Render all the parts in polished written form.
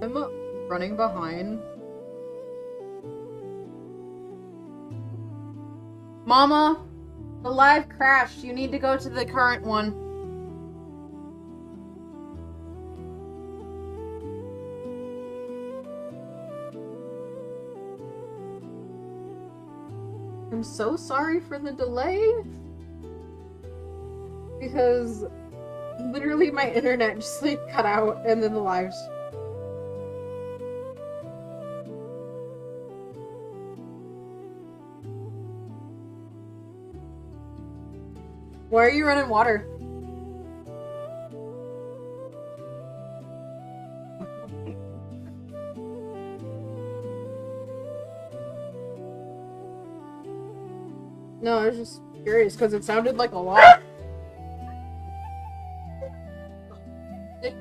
I'm running behind. Mama, the live crashed. You need to go to the current one. I'm so sorry for the delay. Because literally my internet just like cut out and then the lives. Why are you running water? No, I was just curious because it sounded like a lot.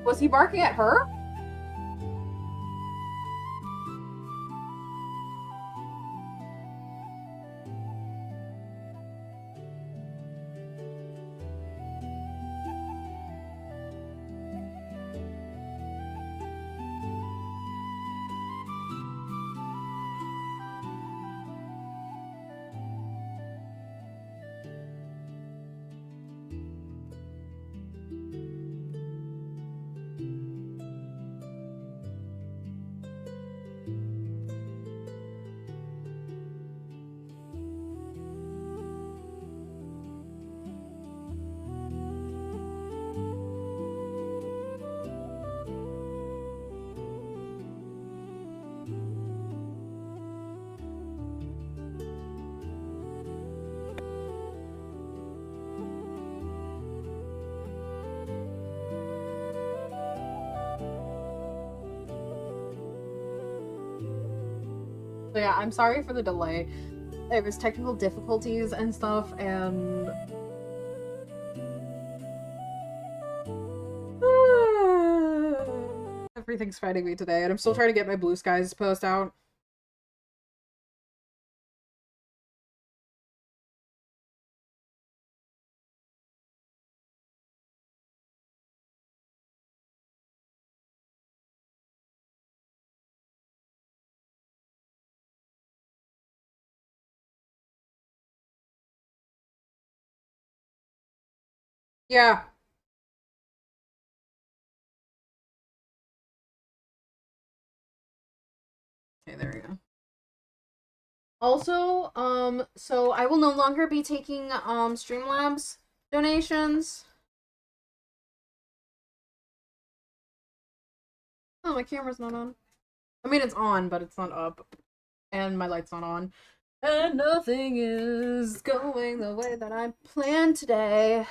Was he barking at her? So yeah, I'm sorry for the delay. There was technical difficulties and stuff, and everything's fighting me today, and I'm still trying to get my Blue Skies post out. Yeah. Okay, there we go. Also, so I will no longer be taking, Streamlabs donations. Oh, my camera's not on. I mean, it's on, but it's not up. And my light's not on. And nothing is going the way that I planned today.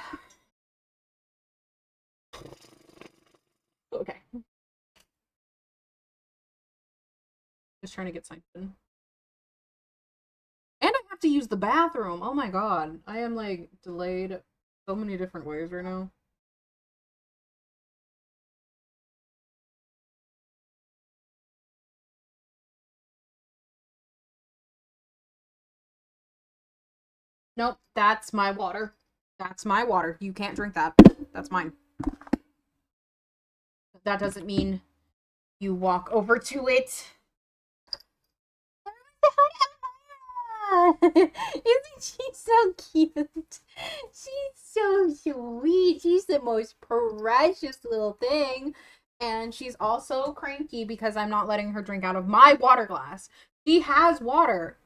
Okay. Just trying to get signed in. And I have to use the bathroom. Oh my god. I am, like, delayed so many different ways right now. Nope, that's my water. That's my water. You can't drink that. That's mine. That doesn't mean you walk over to it. Isn't she so cute? She's so sweet. She's the most precious little thing. And she's also cranky because I'm not letting her drink out of my water glass. She has water.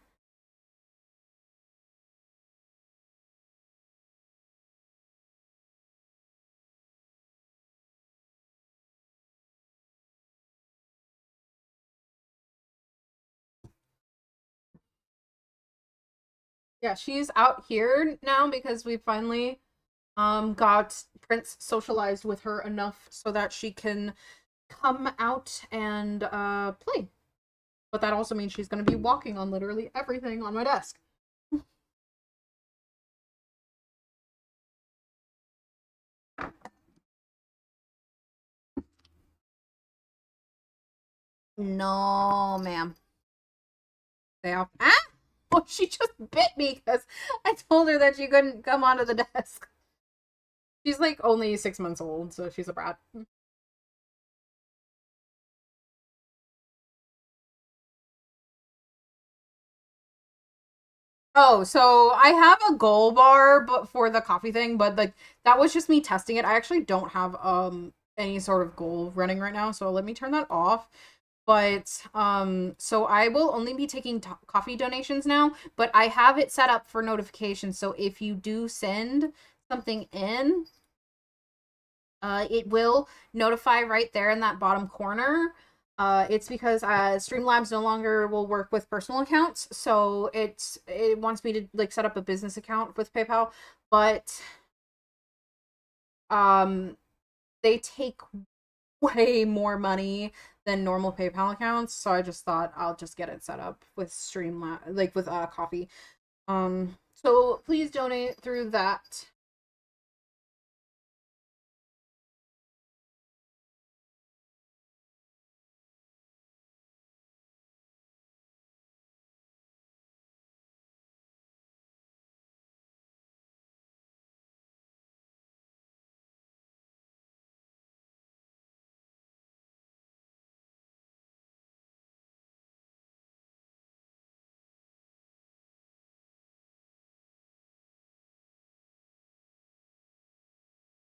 Yeah, she's out here now because we finally got Prince socialized with her enough so that she can come out and play. But that also means she's going to be walking on literally everything on my desk. No, ma'am. Stay off. Ah! Oh, she just bit me because I told her that she couldn't come onto the desk. She's like only 6 months old, so she's a brat. Oh, so I have a goal bar but for the coffee thing, but like that was just me testing it. I actually don't have any sort of goal running right now, so let me turn that off. But so I will only be taking coffee donations now, but I have it set up for notifications. So if you do send something in, it will notify right there in that bottom corner. It's because Streamlabs no longer will work with personal accounts, so it wants me to like set up a business account with PayPal, but um they take way more money than normal PayPal accounts, so I just thought I'll just get it set up with Streamlabs, like with coffee. So please donate through that.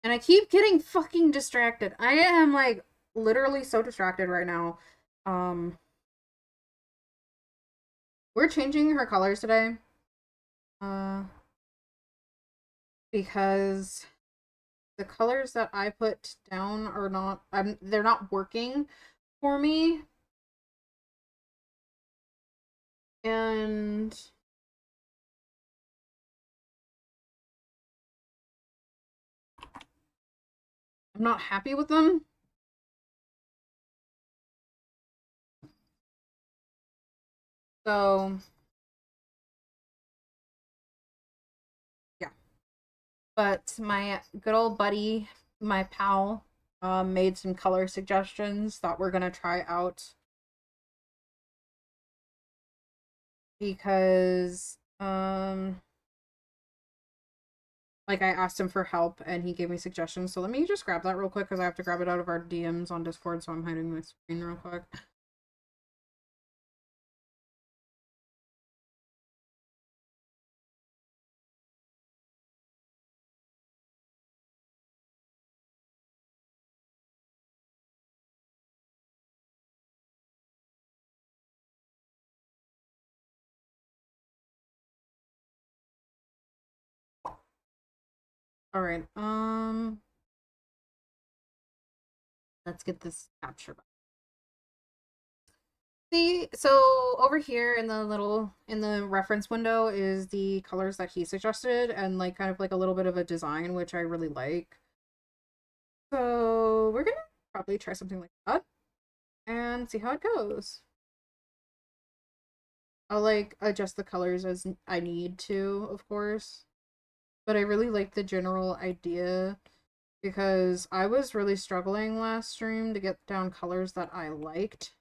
And I keep getting fucking distracted. I am like literally so distracted right now. Um, we're changing her colors today. Uh, because the colors that I put down are not they're not working for me. And I'm not happy with them. So, yeah. But my good old buddy, my pal, made some color suggestions that we're gonna try out because like I asked him for help and he gave me suggestions. So let me just grab that real quick because I have to grab it out of our DMs on Discord, so I'm hiding my screen real quick. All right. Let's get this capture back. See, so over here in the little in the reference window is the colors that he suggested and like kind of like a little bit of a design which I really like. So we're gonna probably try something like that and see how it goes. I'll like adjust the colors as I need to, of course. But I really like the general idea because I was really struggling last stream to get down colors that I liked.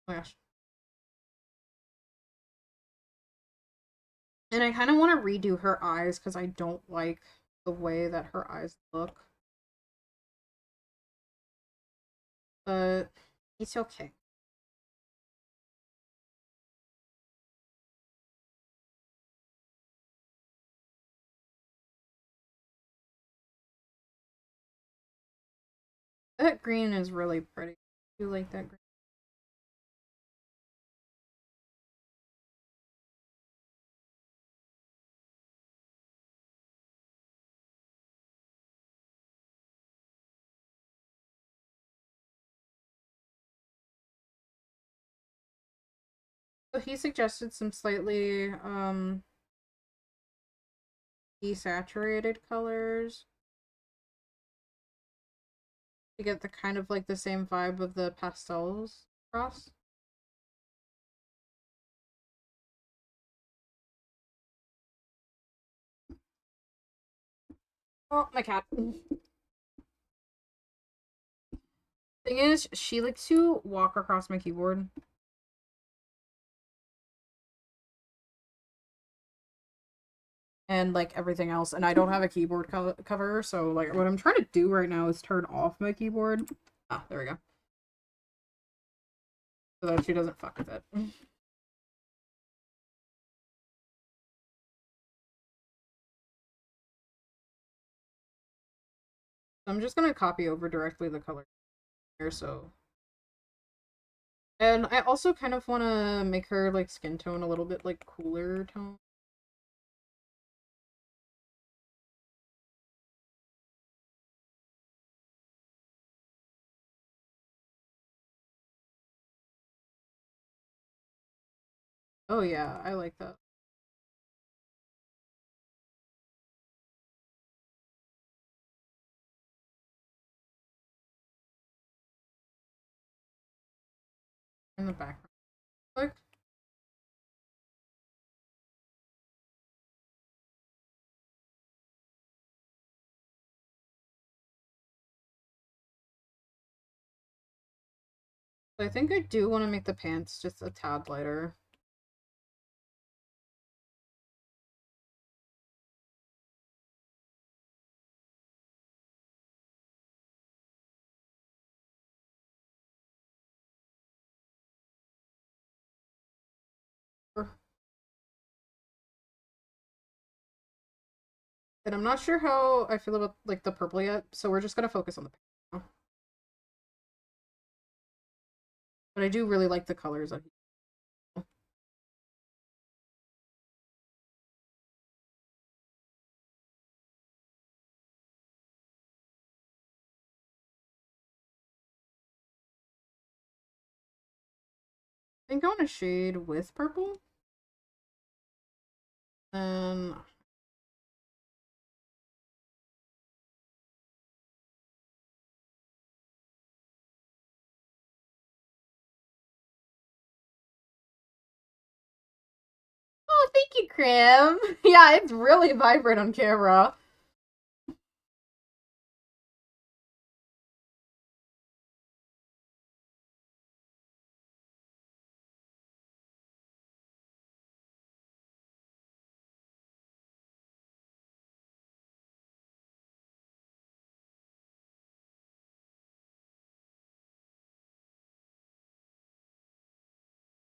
Oh my gosh. And I kind of want to redo her eyes because I don't like the way that her eyes look. But it's okay. That green is really pretty. I do like that green. So he suggested some slightly desaturated colors to get the kind of like the same vibe of the pastels across. Oh, my cat. Thing is, she likes to walk across my keyboard. and like everything else, and I don't have a keyboard cover, so like what I'm trying to do right now is turn off my keyboard. Ah, there we go. So that she doesn't fuck with it. I'm just gonna copy over directly the color here, so. And I also kind of want to make her like skin tone a little bit like cooler tone. Oh yeah, I like that. In the background. Like, I think I do want to make the pants just a tad lighter. And I'm not sure how I feel about like the purple yet, so we're just gonna focus on the pink now. But I do really like the colors of it. I think I want to shade with purple. And oh, thank you, Crim. Yeah, it's really vibrant on camera.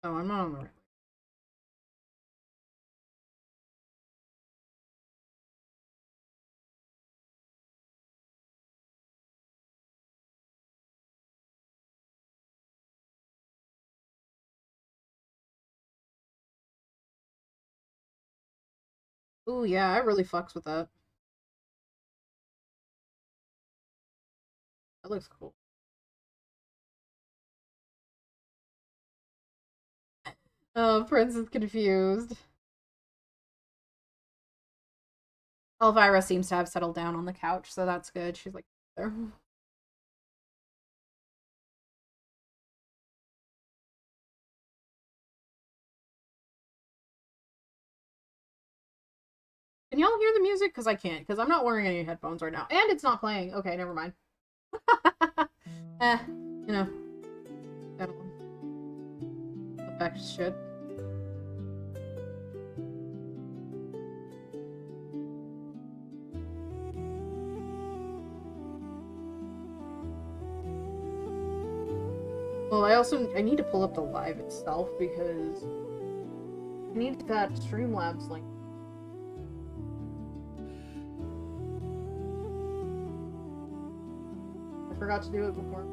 Oh, I'm not on the right. Ooh, yeah, I really fucks with that. That looks cool. Oh, Prince is confused. Elvira seems to have settled down on the couch, so that's good. She's like there. Can y'all hear the music? Because I can't, because I'm not wearing any headphones right now. And it's not playing. Okay, never mind. You know. That'll affect shit. Well, I need to pull up the live itself because I need that Streamlabs link. I forgot to do it before.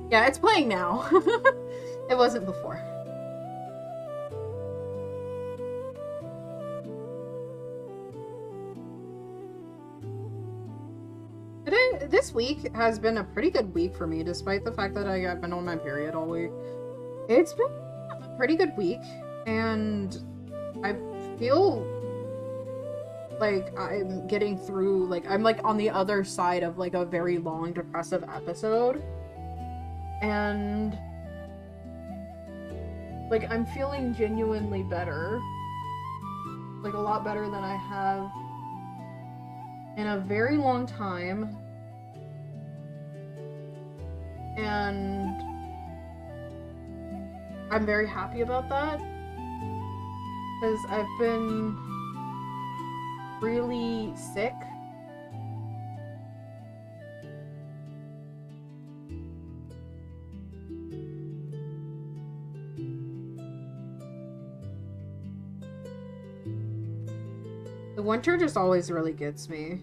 Yeah, it's playing now. It wasn't before. This week has been a pretty good week for me, despite the fact that I've been on my period all week. It's been a pretty good week, and I feel like I'm getting through, like, I'm like on the other side of like a very long depressive episode. And like I'm feeling genuinely better. Like a lot better than I have in a very long time. and I'm very happy about that because I've been really sick. The winter just always really gets me.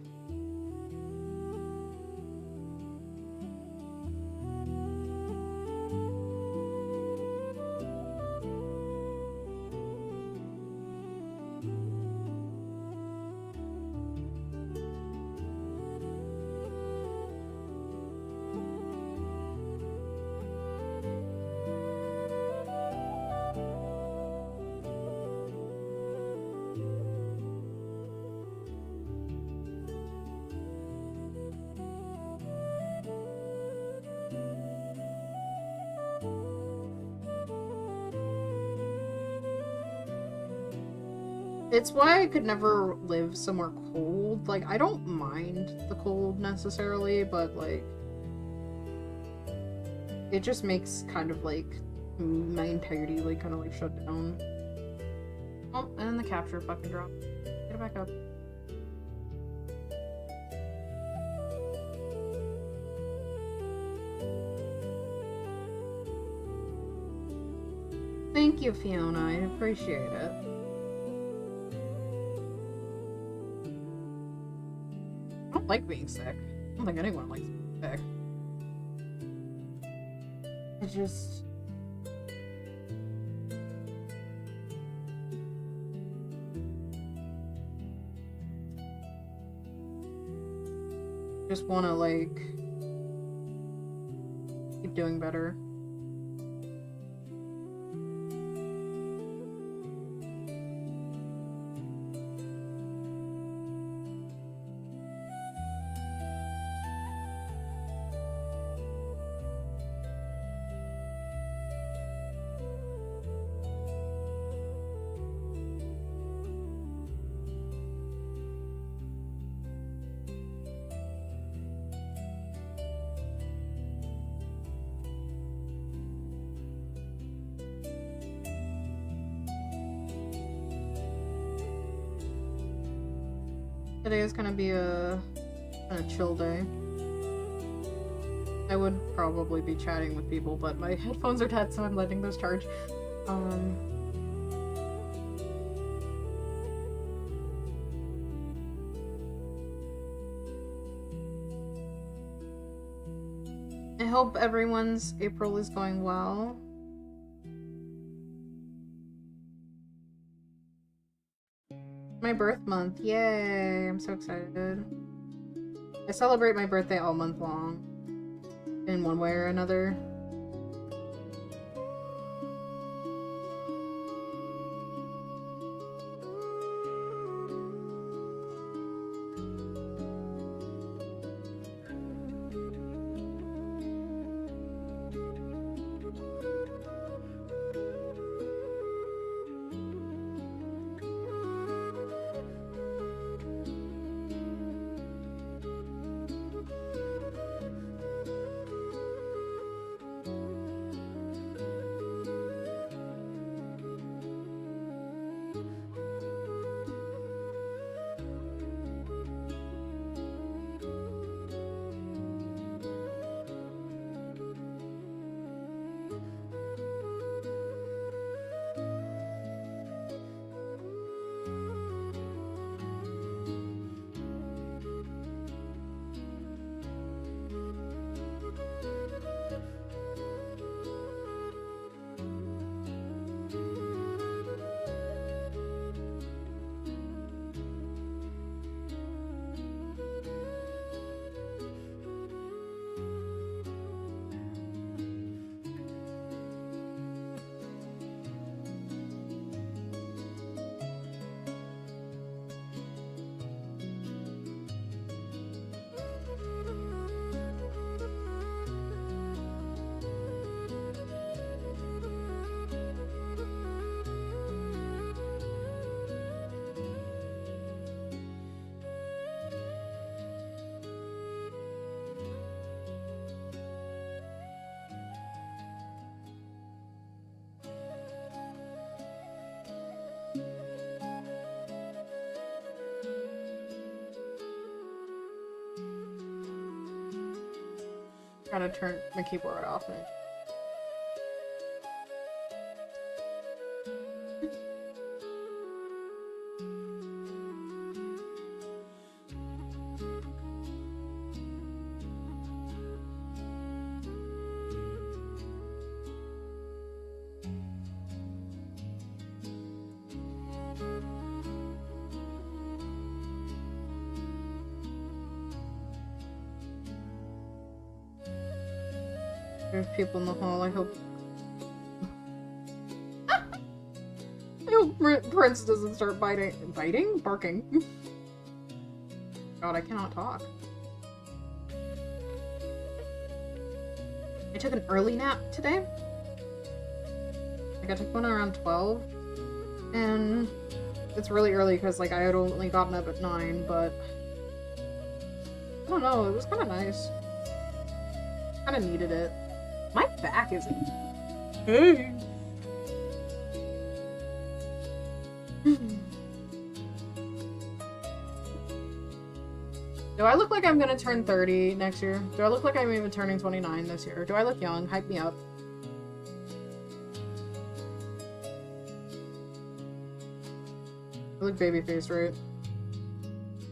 It's why I could never live somewhere cold. Like, I don't mind the cold necessarily, but, like, it just makes kind of, like, my entirety, like, kind of, like, shut down. Oh, and the capture fucking dropped. Get it back up. Thank you, Fiona. I appreciate it. I don't like being sick. I don't think anyone likes being sick. It's just... just want to, like, keep doing better. Today is gonna be a kind of chill day. I would probably be chatting with people, but my headphones are dead, so I'm letting those charge. I hope everyone's April is going well. My birth month, yay! I'm so excited. I celebrate my birthday all month long, in one way or another. Gotta turn my keyboard off. There's people in the hall, I hope. I hope Prince doesn't start biting? Barking. God, I cannot talk. I took an early nap today. Like, I took one around 12. And it's really early because, like, I had only gotten up at 9, but I don't know, it was kind of nice. Kind of needed it. My back isn't. Hey! Do I look like I'm gonna turn 30 next year? Do I look like I'm even turning 29 this year? Do I look young? Hype me up. I look baby-faced, right?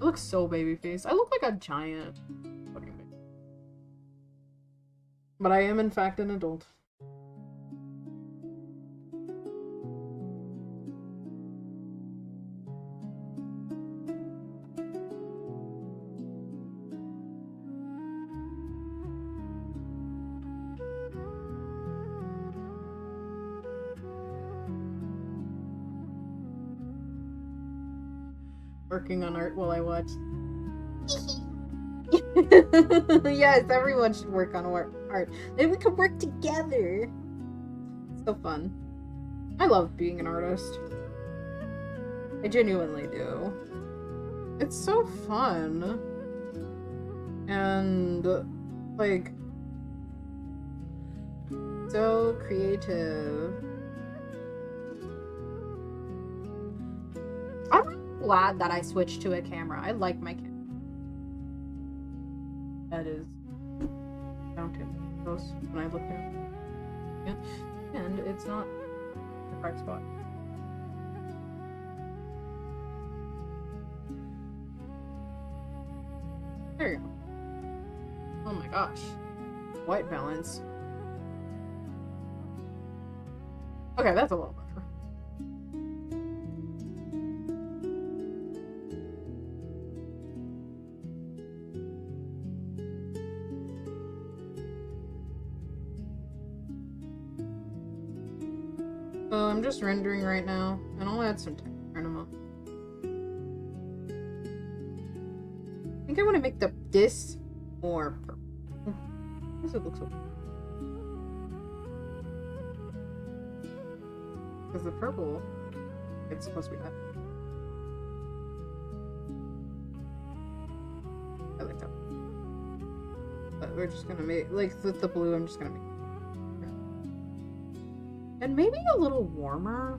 I look so baby-faced. I look like a giant. But I am, in fact, an adult. Working on art while I watch. Yes, everyone should work on art. Maybe we could work together. It's so fun. I love being an artist. I genuinely do. It's so fun. And, like, so creative. I'm glad that I switched to a camera. I like my camera. That is mountain close when I look down. Yeah. And it's not the correct spot. There you go. Oh my gosh. White balance. Okay, that's a little better. So I'm just rendering right now, and I'll add some texture in a moment. I think I want to make this more purple. This it looks okay. Because the purple, it's supposed to be that. I like that. But we're just gonna make, like, with the blue, I'm just gonna make. And maybe a little warmer.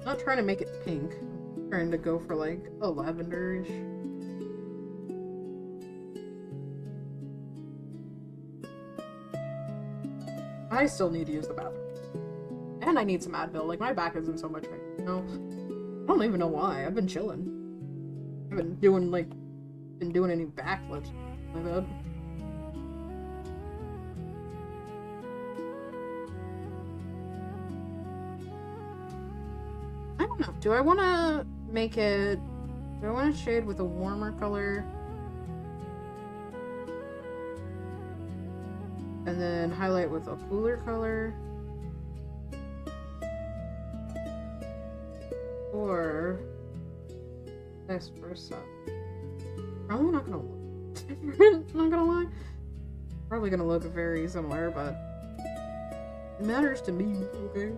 Not trying to make it pink. I'm trying to go for like a lavenderish. I still need to use the bathroom. And I need some Advil. Like, my back isn't so much right now. I don't even know why. I've been chilling. I haven't been doing any backflips like that. I don't know. Do I want to make it... Do I want to shade with a warmer color? And then highlight with a cooler color? Or... vice versa? Probably not gonna look different, not gonna lie. Probably gonna look very similar, but... it matters to me, okay?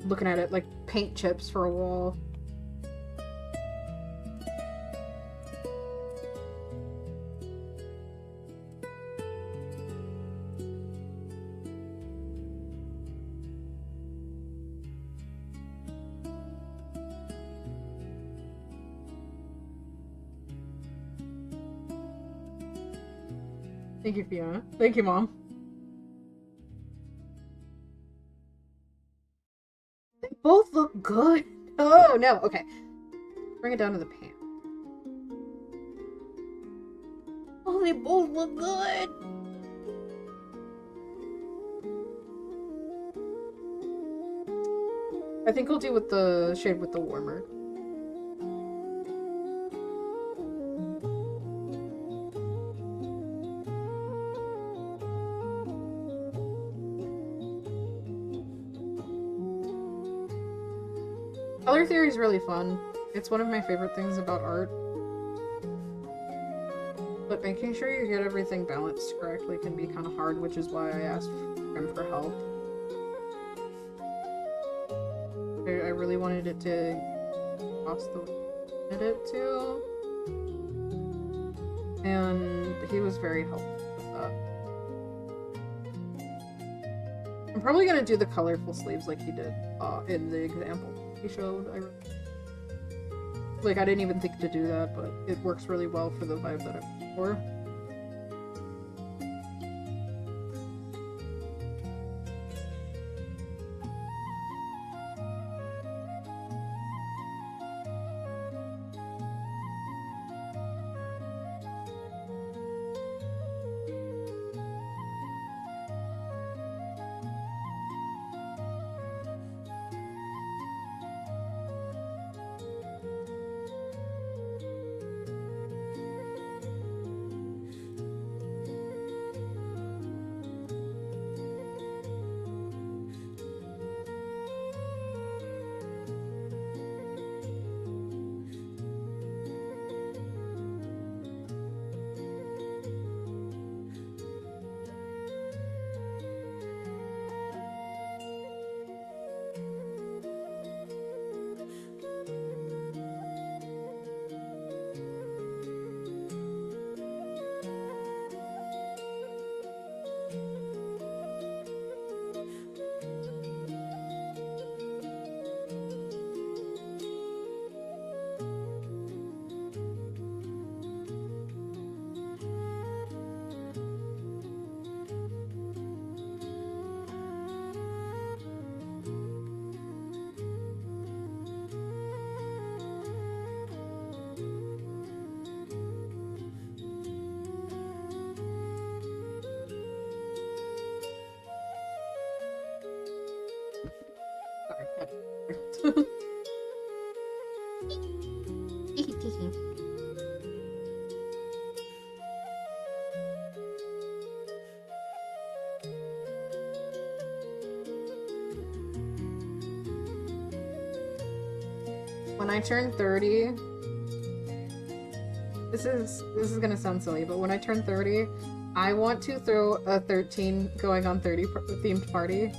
looking at it like paint chips for a wall. Thank you, Fiona. Thank you, Mom. They both look good. Oh, no. Okay. Bring it down to the pan. Oh, they both look good. I think I'll do with the shade with the warmer. Color theory is really fun. It's one of my favorite things about art. But making sure you get everything balanced correctly can be kind of hard, which is why I asked him for help. I really wanted it to cost the way I wanted it to. And he was very helpful with that. I'm probably gonna do the colorful sleeves like he did in the example he showed. I didn't even think to do that, but it works really well for the vibe that I'm looking for. When I turn 30, this is gonna sound silly, but when I turn 30, I want to throw a 13 going on 30 themed party.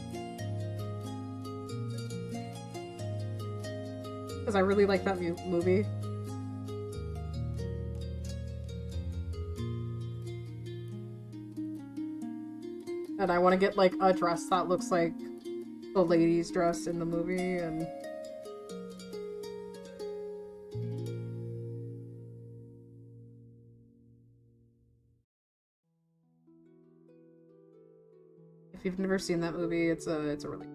Because I really like that movie. And I want to get like a dress that looks like the lady's dress in the movie, and if you've never seen that movie, it's a really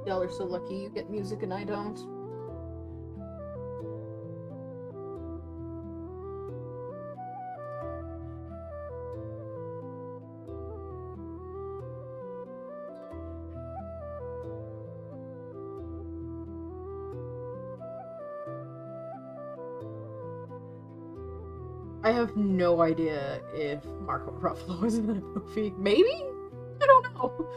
y'all are so lucky you get music and I don't. I have no idea if Marco Ruffalo is in that movie. Maybe? I don't know.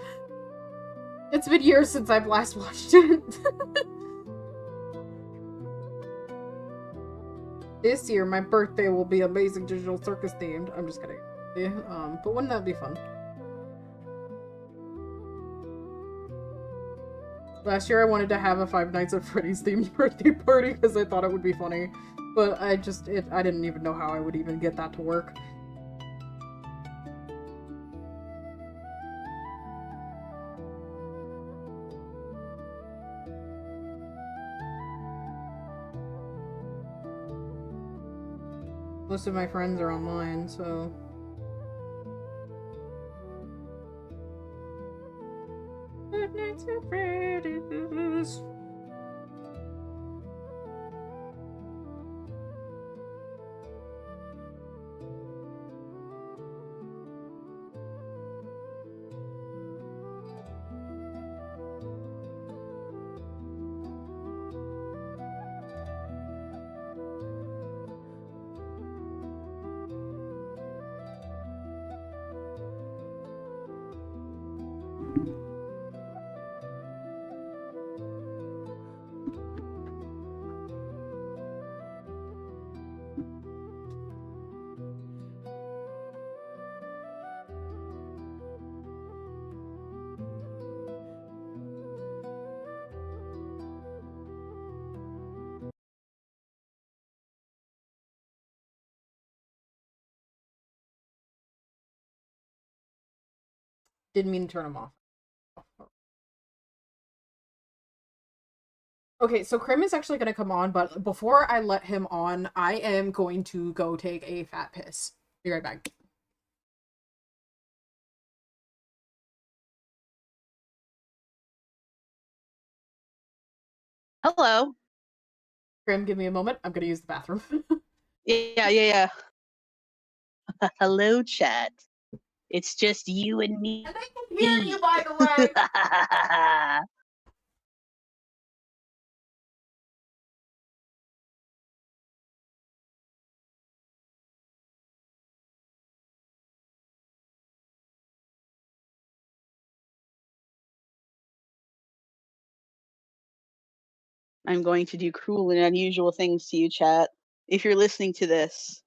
It's been years since I've last watched it. This year, my birthday will be Amazing Digital Circus themed. I'm just kidding. But wouldn't that be fun? Last year I wanted to have a Five Nights at Freddy's themed birthday party because I thought it would be funny. But I didn't even know how I would even get that to work. Most of my friends are online, so... Five Nights at Freddy's. Didn't mean to turn them off. Okay, so Krim is actually going to come on, but before I let him on, I am going to go take a fat piss. Be right back. Hello. Krim, give me a moment. I'm going to use the bathroom. Yeah. Hello, chat. It's just you and me. And I can hear you, by the way. I'm going to do cruel and unusual things to you, chat. If you're listening to this,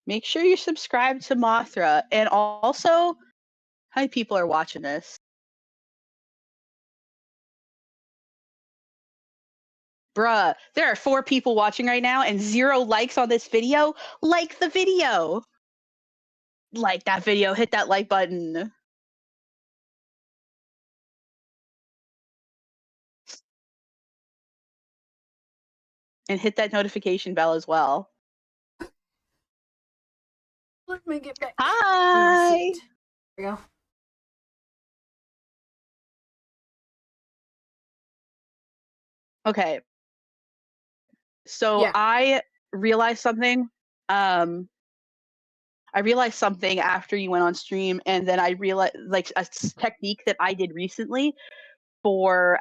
make sure you subscribe to Mothra, and also, how many people are watching this? Bruh, there are 4 people watching right now and 0 likes on this video. Like the video. Like that video, hit that like button. And hit that notification bell as well. Let me get back. Hi! There we go. Okay. So Yeah. I realized something. I realized something after you went on stream, and then I realized like a technique that I did recently for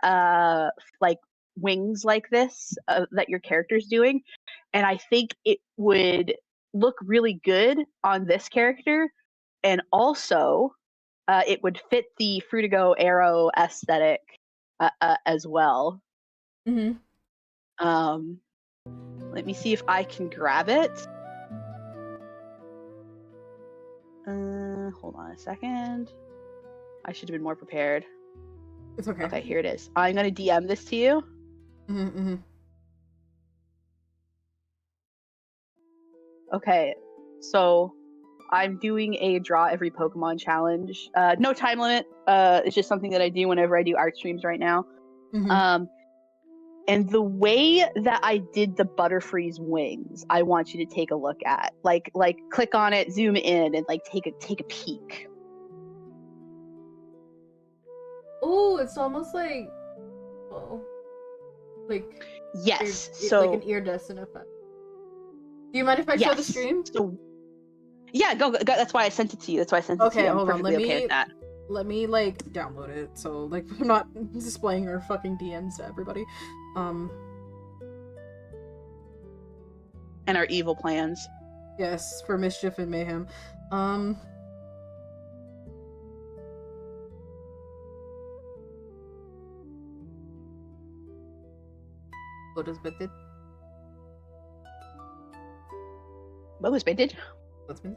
like wings like this that your character's doing, and I think it would look really good on this character, and also it would fit the Frutigur Aero aesthetic as well. Mm-hmm. Let me see if I can grab it. Hold on a second. I should have been more prepared. It's okay. Okay, here it is. I'm gonna DM this to you. Mm-hmm. Okay, so I'm doing a draw every Pokemon challenge. No time limit. It's just something that I do whenever I do art streams right now. Mm-hmm. And the way that I did the Butterfree's wings, I want you to take a look at. Like click on it, zoom in, and like take a peek. Oh, it's almost like yes, like an iridescent effect. Do you mind if I show the stream? So, yeah, go. That's why I sent it to you. That's why I sent it to you. I'm hold on. perfectly okay with that. let me like download it so like I'm not displaying our fucking DMs to everybody. And our evil plans. Yes, for mischief and mayhem. What is bit? What was baited? What's been?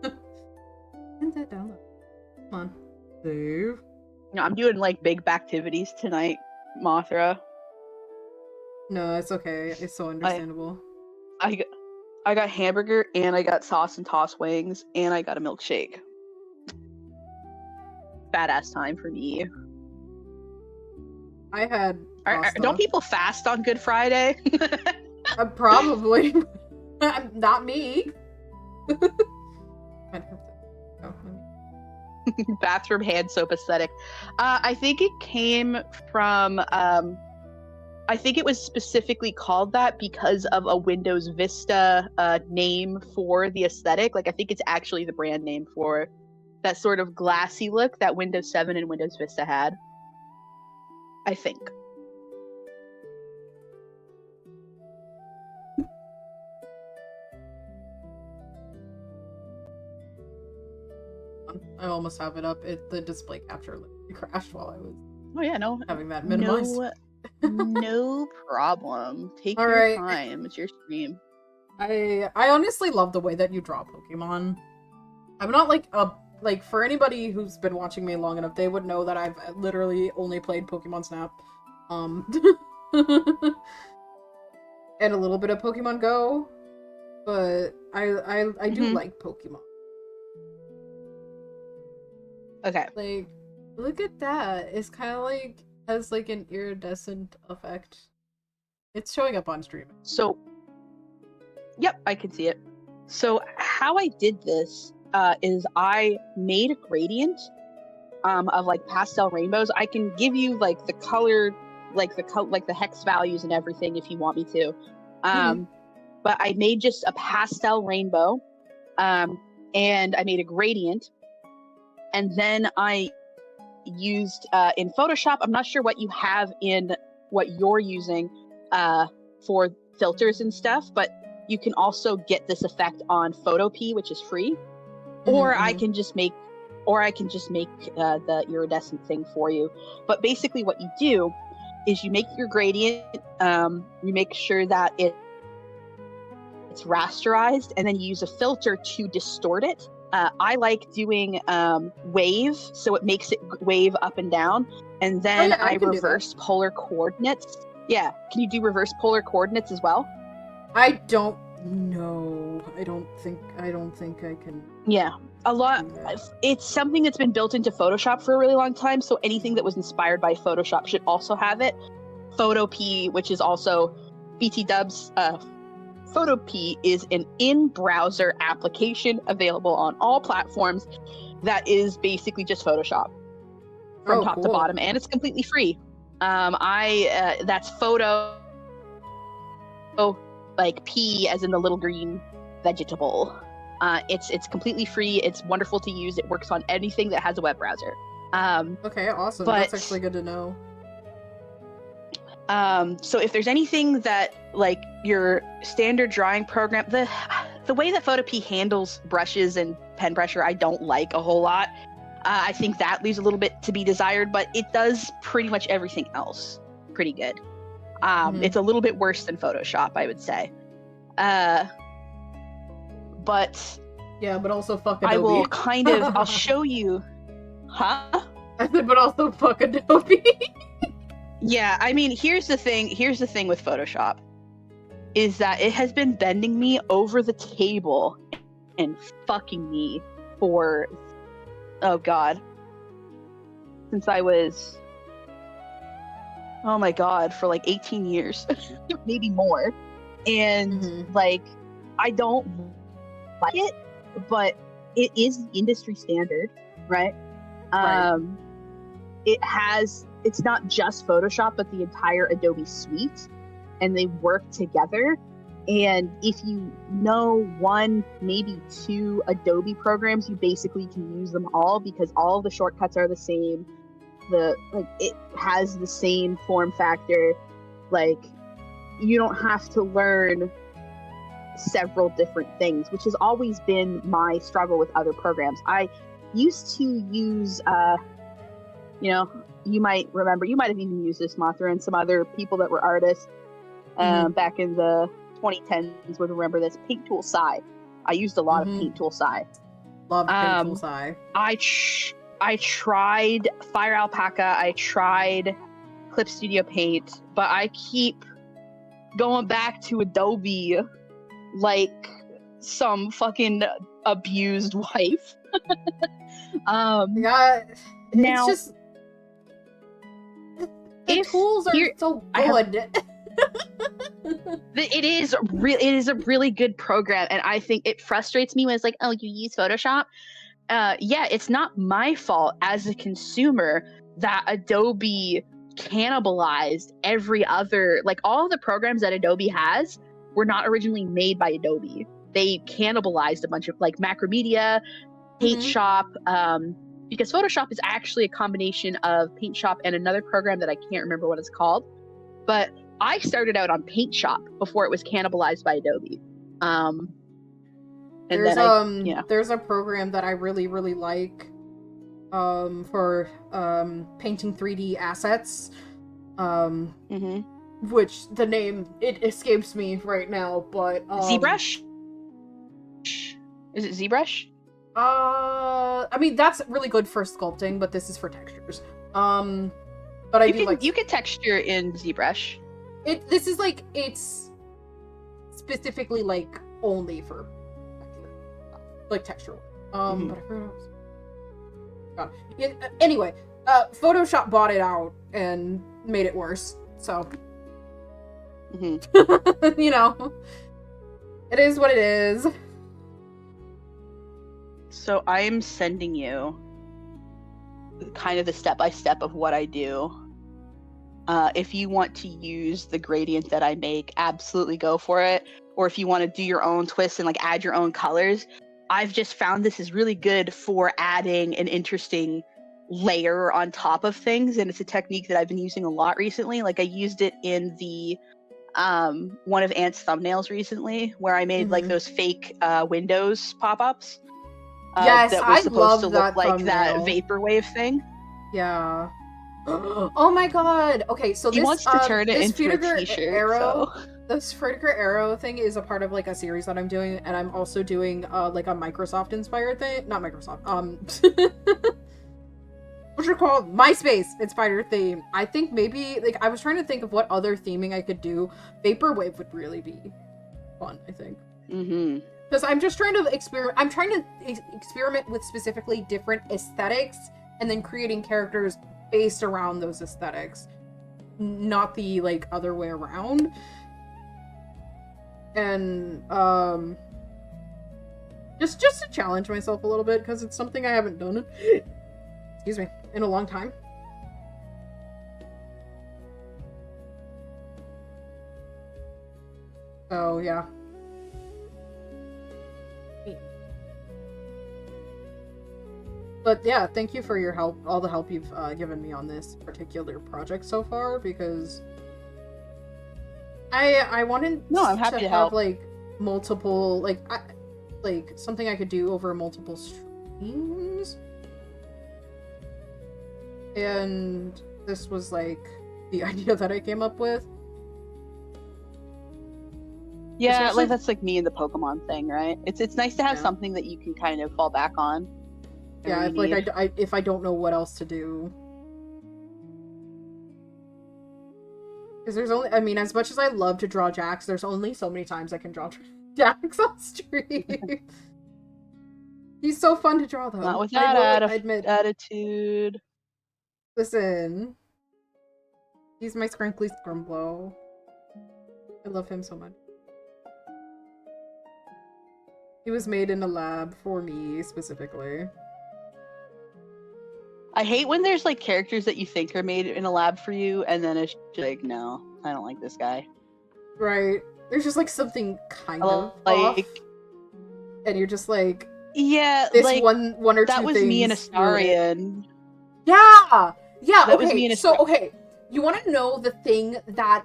And that download. Come on. Save. No, I'm doing like big activities tonight, Mothra. No, it's okay. It's so understandable. I got hamburger and I got sauce and toss wings and I got a milkshake. Badass time for me. I had pasta. Don't people fast on Good Friday? Probably. Not me. Bathroom hand soap aesthetic. I think it came from I think it was specifically called that because of a Windows Vista name for the aesthetic. Like I think it's actually the brand name for that sort of glassy look that Windows 7 and Windows Vista had. I think. I almost have it up. The display capture crashed while I was having that minimized. No problem. Take All your right. time. It's your stream. I honestly love the way that you draw Pokemon. I'm not like for anybody who's been watching me long enough, they would know that I've literally only played Pokemon Snap. And a little bit of Pokemon Go. But I do like Pokemon. Okay. Like, look at that. It's kind of like, has like an iridescent effect. It's showing up on stream. So, yep, I can see it. So how I did this is I made a gradient of like pastel rainbows. I can give you like the color, like the hex values and everything if you want me to. But I made just a pastel rainbow, and I made a gradient. And then I used in Photoshop, I'm not sure what you have in what you're using for filters and stuff, but you can also get this effect on Photopea, which is free. Or I can just make the iridescent thing for you. But basically what you do is you make your gradient, you make sure that it's rasterized, and then you use a filter to distort it. I like doing wave, so it makes it wave up and down, and then I reverse polar coordinates. Yeah, can you do reverse polar coordinates as well? I don't know. I don't think I can. Yeah, a lot. It's something that's been built into Photoshop for a really long time, so anything that was inspired by Photoshop should also have it. Photopea, which is also BT Dubs. Photopea is an in-browser application available on all platforms that is basically just Photoshop from top to bottom, and it's completely free. That's photo, like P as in the little green vegetable. It's completely free. It's wonderful to use. It works on anything that has a web browser. Okay, awesome. That's actually good to know. So if there's anything that like your standard drawing program, the way that Photopea handles brushes and pen pressure, I don't like a whole lot. I think that leaves a little bit to be desired, but it does pretty much everything else pretty good. It's a little bit worse than Photoshop, I would say. But yeah, but also fuck Adobe. I will kind of, I'll show you. Huh? I said, but also fuck Adobe. Yeah, I mean, here's the thing with Photoshop, is that it has been bending me over the table and fucking me for, oh god, since I was, oh my god, for like 18 years, maybe more. And like, I don't like it, but it is industry standard, right? It's not just Photoshop, but the entire Adobe suite, and they work together. And if you know one, maybe two Adobe programs, you basically can use them all because all of the shortcuts are the same. It has the same form factor. Like, you don't have to learn several different things, which has always been my struggle with other programs. I used to use, you might remember, you might have even used this, Mothra, and some other people that were artists back in the 2010s would remember this, Paint Tool Sci. I used a lot of Paint Tool Sci. Loved Paint Tool Sci. I tried Fire Alpaca, I tried Clip Studio Paint, but I keep going back to Adobe like some fucking abused wife. Yeah, now, it's just the tools are so good. It is a really good program, and I think it frustrates me when it's like, oh, you use Photoshop. Yeah, it's not my fault as a consumer that Adobe cannibalized every other, like, all the programs that Adobe has were not originally made by Adobe. They cannibalized a bunch of, like, Macromedia, Paint Shop, because Photoshop is actually a combination of Paint Shop and another program that I can't remember what it's called. But I started out on Paint Shop before it was cannibalized by Adobe. There's a program that I really, really like for painting 3D assets. Which the name, it escapes me right now, but ZBrush? Is it ZBrush? I mean, that's really good for sculpting, but this is for textures. But you can texture in ZBrush. This is like, it's specifically like only for like texture. But I forgot what it was. Anyway, Photoshop bought it out and made it worse. So, you know, it is what it is. So I am sending you kind of the step-by-step of what I do. If you want to use the gradient that I make, absolutely go for it. Or if you want to do your own twist and like add your own colors, I've just found this is really good for adding an interesting layer on top of things. And it's a technique that I've been using a lot recently. Like, I used it in the one of Ant's thumbnails recently, where I made like those fake windows pop-ups. Yes, that was supposed to look like thumbnail. that vaporwave thing. Yeah. Oh my god. Okay, so he wants to turn it into Frutigur a t-shirt. Aero, this Frutigur Aero thing is a part of like a series that I'm doing, and I'm also doing like a Microsoft inspired thing. Not Microsoft. What's it called? MySpace inspired theme. I think maybe, like, I was trying to think of what other theming I could do. Vaporwave would really be fun, I think. Because I'm just trying to experiment. I'm trying to experiment with specifically different aesthetics, and then creating characters based around those aesthetics, not the like other way around. And just to challenge myself a little bit, because it's something I haven't done. Excuse me, in a long time. So yeah. But yeah, thank you for your help, all the help you've given me on this particular project so far, because I wanted I'm happy to help. Have like multiple, like something I could do over multiple streams, and this was like the idea that I came up with. Yeah, Especially, like that's like me and the Pokemon thing, right? It's nice to have something that you can kind of fall back on. Yeah, if I don't know what else to do. Because there's only, I mean, as much as I love to draw Jax, there's only so many times I can draw Jax on stream. He's so fun to draw, though. Not with that attitude. Listen. He's my scrinkly Scrimblow. I love him so much. He was made in a lab for me, specifically. I hate when there's like characters that you think are made in a lab for you, and then it's just like, no, I don't like this guy. Right. there's just like something kind I of like- off, and you're just like, Yeah, this like one or that two was things me and ruin it. Astarion. Yeah, yeah. That was Okay, me and so okay, you want to know the thing that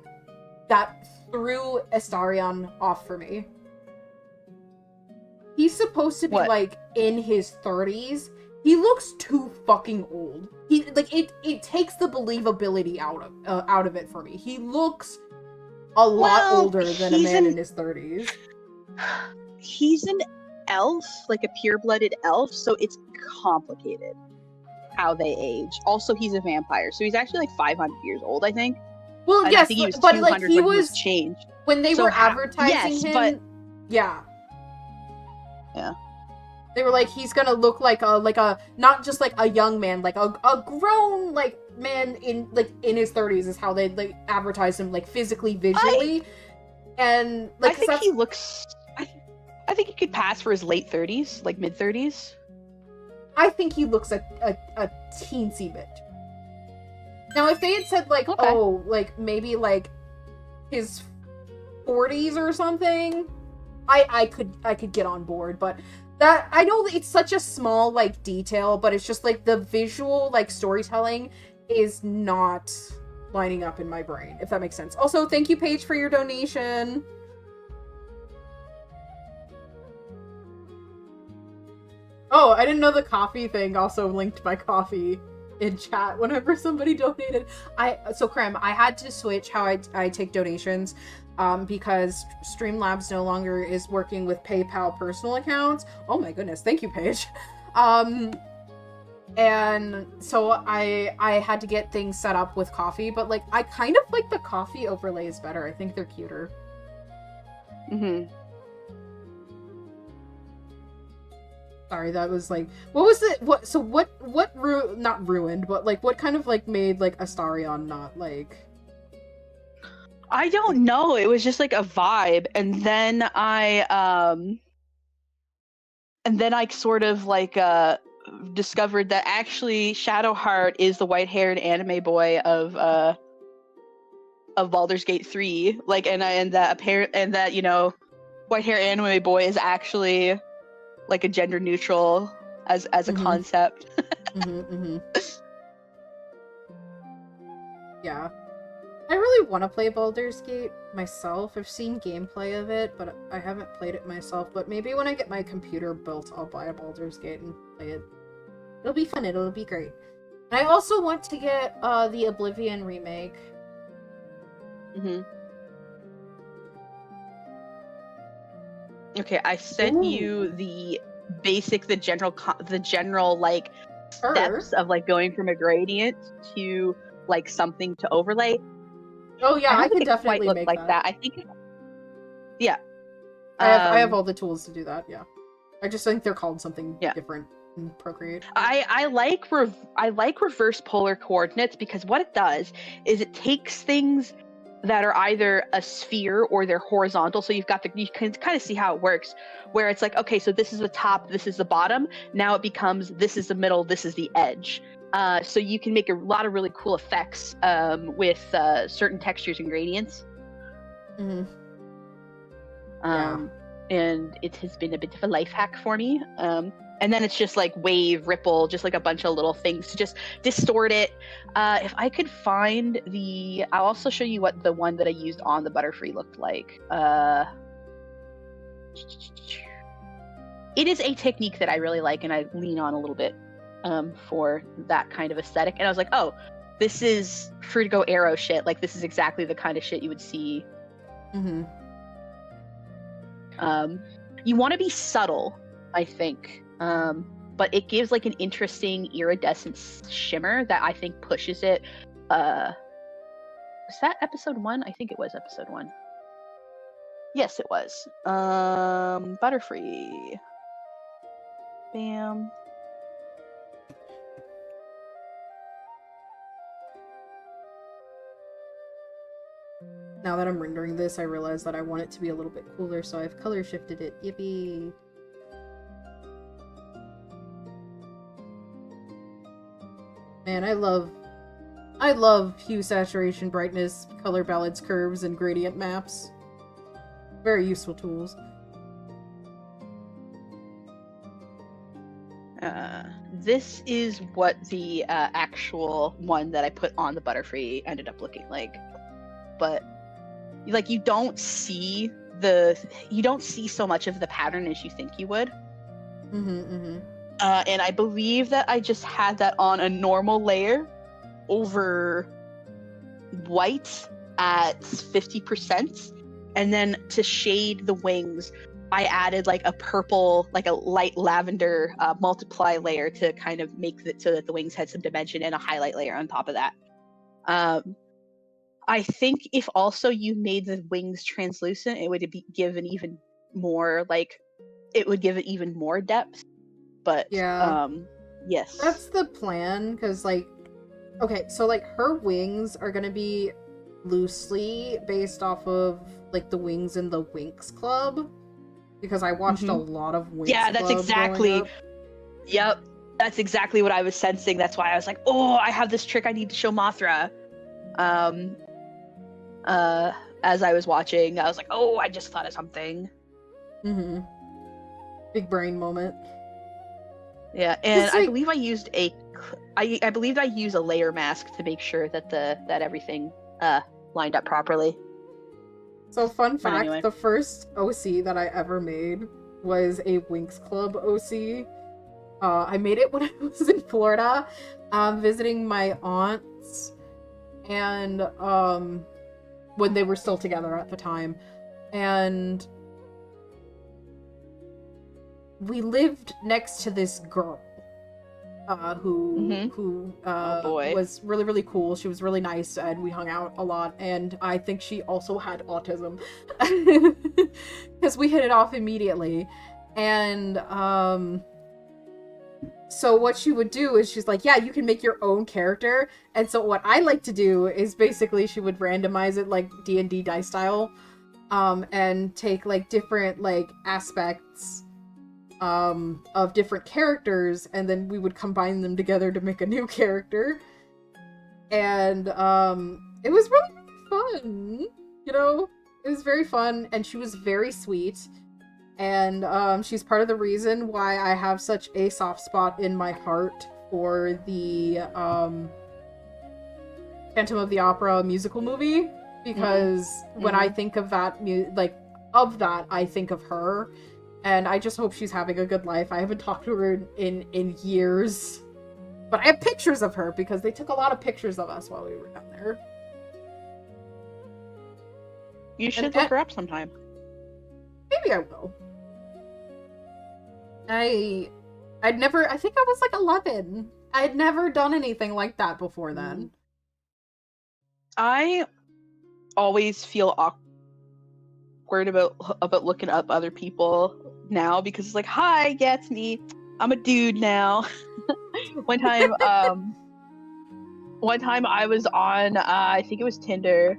threw Astarion off for me? He's supposed to be What? like in his 30s. He looks too fucking old. He like it takes the believability out of it for me. He looks a lot older than a man in his 30s. He's an elf, like a pure-blooded elf, so it's complicated how they age. Also, he's a vampire, so he's actually like 500 years old, I think. Well, And yes, I think he was but 200 like he when was changed. when they So were advertising yes, him. but- Yeah. Yeah. They were like, he's gonna look like a not just like a young man, like a grown like man in his 30s is how they like advertise him, like physically, visually. And like I think he looks. I think he could pass for his late 30s, like mid 30s. I think he looks a teensy bit. Now, if they had said like, Okay. oh, like maybe like his 40s or something, I could get on board. But that, I know that it's such a small like detail, but it's just like the visual like storytelling is not lining up in my brain, if that makes sense. Also, thank you, Paige, for your donation. Oh, I didn't know the coffee thing also linked my coffee in chat whenever somebody donated. So Krem, I had to switch how I take donations because Streamlabs no longer is working with PayPal personal accounts. Oh my goodness, thank you, Paige. And so I had to get things set up with coffee, but like I kind of like the coffee overlays better. I think they're cuter. Mm-hmm. Sorry, that was like, what was it? Not ruined, but like, what kind of like made like Astarion not like? I don't know. It was just like a vibe, and then I sort of like discovered that actually Shadowheart is the white-haired anime boy of Baldur's Gate 3. Like, and that you know, white-haired anime boy is actually like a gender neutral as a concept. Yeah. I really want to play Baldur's Gate myself. I've seen gameplay of it, but I haven't played it myself. But maybe when I get my computer built, I'll buy a Baldur's Gate and play it. It'll be fun. It'll be great. And I also want to get the Oblivion remake. Mm-hmm. Okay, I sent you the general like steps of like going from a gradient to like something to overlay. Oh yeah, I can quite definitely look make like that. I think, yeah. I have all the tools to do that. Yeah, I just think they're called something different in ProCreate. I like reverse polar coordinates because what it does is it takes things that are either a sphere or they're horizontal, so you can kind of see how it works, where it's like, okay, so this is the top, this is the bottom, now it becomes this is the middle, this is the edge. So you can make a lot of really cool effects with certain textures and gradients. Mm-hmm. And it has been a bit of a life hack for me. And then it's just like wave, ripple, just like a bunch of little things to just distort it. If I could find I'll also show you what the one that I used on the Butterfree looked like. It is a technique that I really like and I lean on a little bit for that kind of aesthetic. And I was like, oh, this is Frutigur Aero shit. Like, this is exactly the kind of shit you would see. Mm-hmm. You want to be subtle, I think. But it gives like an interesting iridescent shimmer that I think pushes it. Was that episode 1? I think it was episode 1. Yes, it was. Butterfree. Bam. Now that I'm rendering this, I realize that I want it to be a little bit cooler, so I've color shifted it. Yippee! Man, I love hue, saturation, brightness, color balance, curves, and gradient maps. Very useful tools. This is what the actual one that I put on the Butterfree ended up looking like. But like you don't see so much of the pattern as you think you would. And I believe that I just had that on a normal layer over white at 50%, and then to shade the wings I added like a purple, like a light lavender multiply layer to kind of make it so that the wings had some dimension, and a highlight layer on top of that. I think if also you made the wings translucent, it would give an even more it would give it even more depth. But yeah, yes, that's the plan. Because okay, so her wings are gonna be loosely based off of the wings in the Winx Club, because I watched a lot of Winx Club. That's exactly. Yep, that's exactly what I was sensing. That's why I was like, oh, I have this trick I need to show Mothra. As I was watching, I was like, oh, I just thought of something. Big brain moment. Yeah, and I believe I used I believe I used a layer mask to make sure that that everything lined up properly. So fun fact, anyway, the first OC that I ever made was a Winx Club OC. I made it when I was in Florida, visiting my aunts, and when they were still together at the time, and we lived next to this girl who was really, really cool. She was really nice, and we hung out a lot, and I think she also had autism because we hit it off immediately. And so what she would do is she's like, yeah, you can make your own character. And so what I like to do is basically she would randomize it like D&D dice style, and take different aspects of different characters, and then we would combine them together to make a new character. And it was really, really fun. It was very fun, and she was very sweet. And she's part of the reason why I have such a soft spot in my heart for the Phantom of the Opera musical movie, because when I think of that, I think of her. And I just hope she's having a good life. I haven't talked to her in years. But I have pictures of her, because they took a lot of pictures of us while we were down there. You should look her up sometime. Maybe I will. I think I was 11. I had never done anything like that before then. I always feel awkward about looking up other people now, because it's like, hi, yeah, it's me. I'm a dude now. One time I was on I think it was Tinder,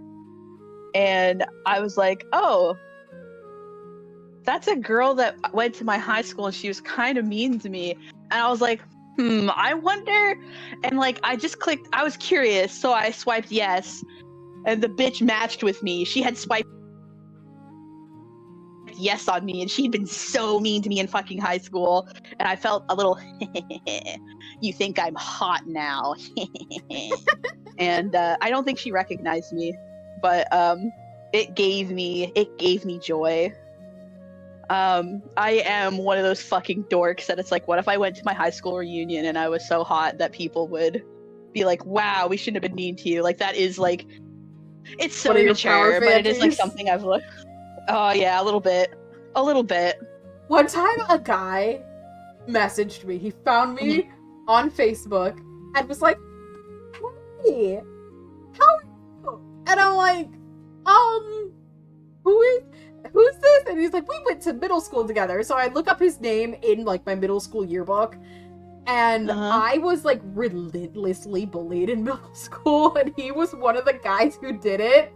and I was like, oh, that's a girl that went to my high school, and she was kind of mean to me. And I was like, I wonder. And I just clicked, I was curious, so I swiped yes, and the bitch matched with me. She had swiped yes on me, and she'd been so mean to me in fucking high school, and I felt a little you think I'm hot now. And I don't think she recognized me, but it gave me joy. I am one of those fucking dorks that it's like, what if I went to my high school reunion and I was so hot that people would be like, wow, we shouldn't have been mean to you. That is it's so immature, but it is something I've looked. Oh yeah, a little bit. One time a guy messaged me. He found me on Facebook and was like, hey, how are you? And I'm like, who's this? And he's like, we went to middle school together. So I look up his name in my middle school yearbook, and I was relentlessly bullied in middle school, and he was one of the guys who did it.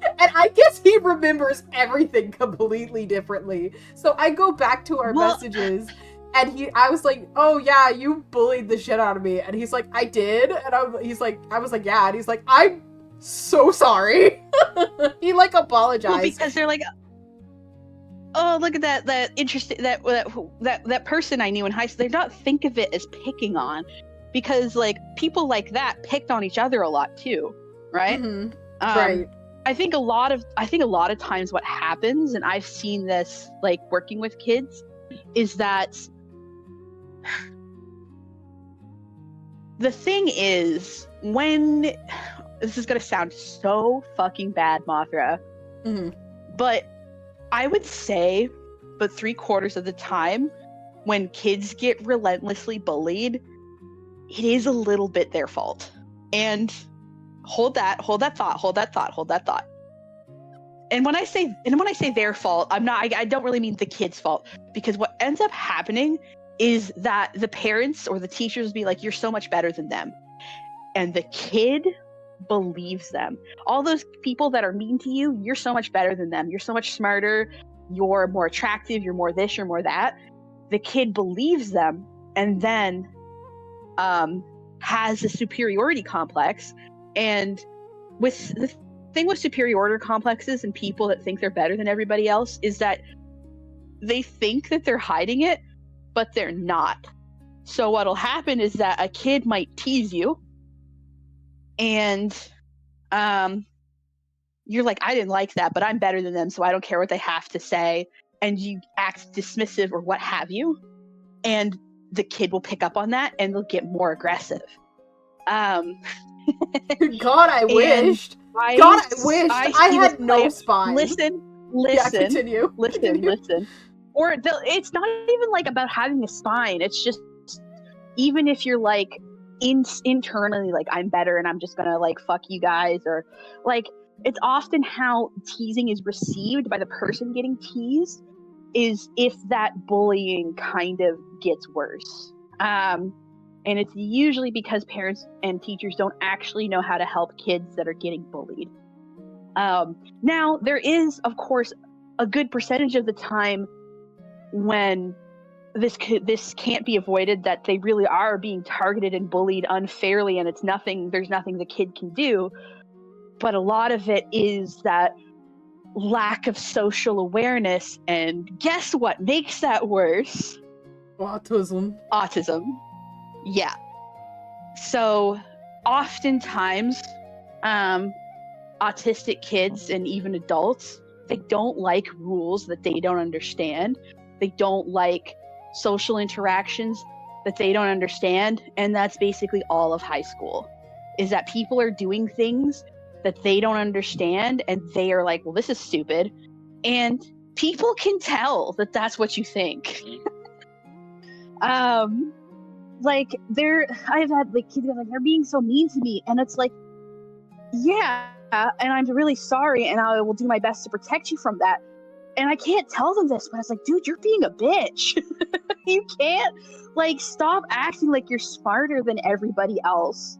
And I guess he remembers everything completely differently. So I go back to our messages, and I was like, oh yeah, you bullied the shit out of me. And he's like, I did? And I was like, yeah. And he's like, I'm so sorry. He apologized. Well, because they're oh, look at that interesting that person I knew in high school. They don't think of it as picking on, because like people like that picked on each other a lot too, right? Right. I think a lot of times what happens, and I've seen this like working with kids, is that the thing is, when this is gonna sound so fucking bad, Mothra, but I would say, but 3/4 of the time, when kids get relentlessly bullied, it is a little bit their fault. And hold that thought. And when I say their fault, I don't really mean the kid's fault, because what ends up happening is that the parents or the teachers be like, you're so much better than them. And the kid believes them. All those people that are mean to you, you're so much better than them. You're so much smarter. You're more attractive. You're more this, you're more that. The kid believes them, and then has a superiority complex. And with the thing with superiority complexes and people that think they're better than everybody else is that they think that they're hiding it, but they're not. So what'll happen is that a kid might tease you, and you're like, I didn't like that, but I'm better than them, so I don't care what they have to say. And you act dismissive or what have you. And the kid will pick up on that and they'll get more aggressive. God, I wished. I had no spine. Listen. Yeah, continue. Listen. Or it's not even like about having a spine. It's just, even if you're like internally like, I'm better and I'm just gonna like fuck you guys, or like, it's often how teasing is received by the person getting teased is if that bullying kind of gets worse. And it's usually because parents and teachers don't actually know how to help kids that are getting bullied. Now, there is, of course, a good percentage of the time when this can't be avoided, that they really are being targeted and bullied unfairly, and there's nothing the kid can do. But a lot of it is that lack of social awareness, and guess what makes that worse? Autism. Yeah. So oftentimes autistic kids and even adults, they don't like rules that they don't understand. They don't like social interactions that they don't understand. And that's basically all of high school, is that people are doing things that they don't understand, and they are like, well, this is stupid. And people can tell that that's what you think. Like, I've had like kids like, they're being so mean to me, and it's like, yeah, and I'm really sorry, and I will do my best to protect you from that. And I can't tell them this, but it's like, dude, you're being a bitch. You can't, like, stop acting like you're smarter than everybody else.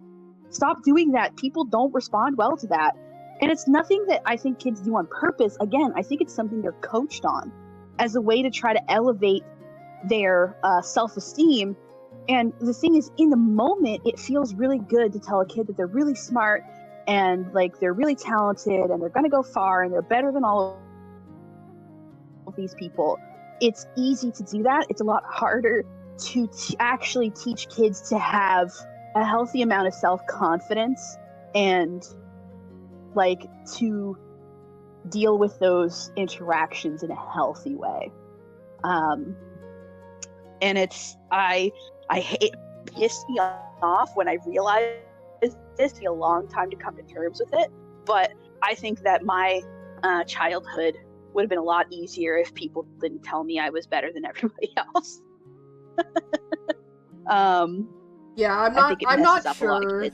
Stop doing that. People don't respond well to that. And it's nothing that I think kids do on purpose. Again, I think it's something they're coached on as a way to try to elevate their self-esteem. And the thing is, in the moment, it feels really good to tell a kid that they're really smart and like they're really talented and they're going to go far and they're better than all of these people. It's easy to do that. It's a lot harder to actually teach kids to have a healthy amount of self-confidence and like to deal with those interactions in a healthy way. And I hate, it pissed me off when I realized this. Took a long time to come to terms with it, but I think that my childhood would have been a lot easier if people didn't tell me I was better than everybody else. Yeah, I'm not sure.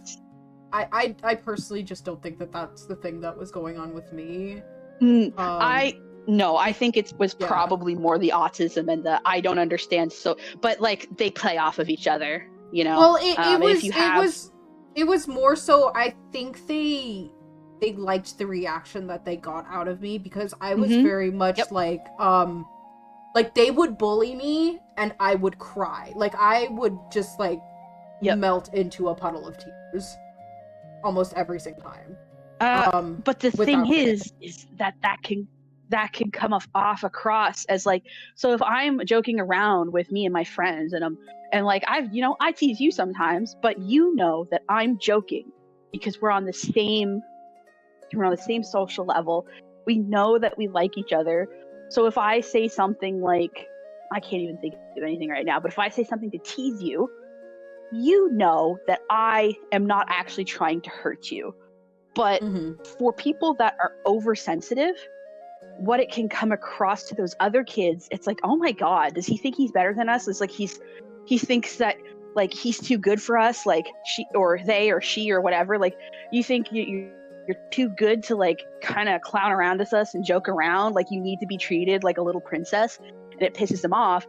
I personally just don't think that that's the thing that was going on with me. I think it was probably more the autism and the I don't understand. So, but like they play off of each other, you know. Well, it was more so. I think they liked the reaction that they got out of me, because I was very much like they would bully me and I would cry. Like I would just like melt into a puddle of tears almost every single time. But the thing is that that can come across as like, so if I'm joking around with me and my friends and like I tease you sometimes, but you know that I'm joking because we're on the same social level. We know that we like each other. So if I say something like, I can't even think of anything right now, but if I say something to tease you, you know that I am not actually trying to hurt you. But for people that are oversensitive, what it can come across to those other kids, it's like, oh my God, does he think he's better than us? It's like he thinks that like he's too good for us, like she or they or she or whatever. Like you think you're too good to like kind of clown around with us and joke around, like you need to be treated like a little princess, and it pisses them off.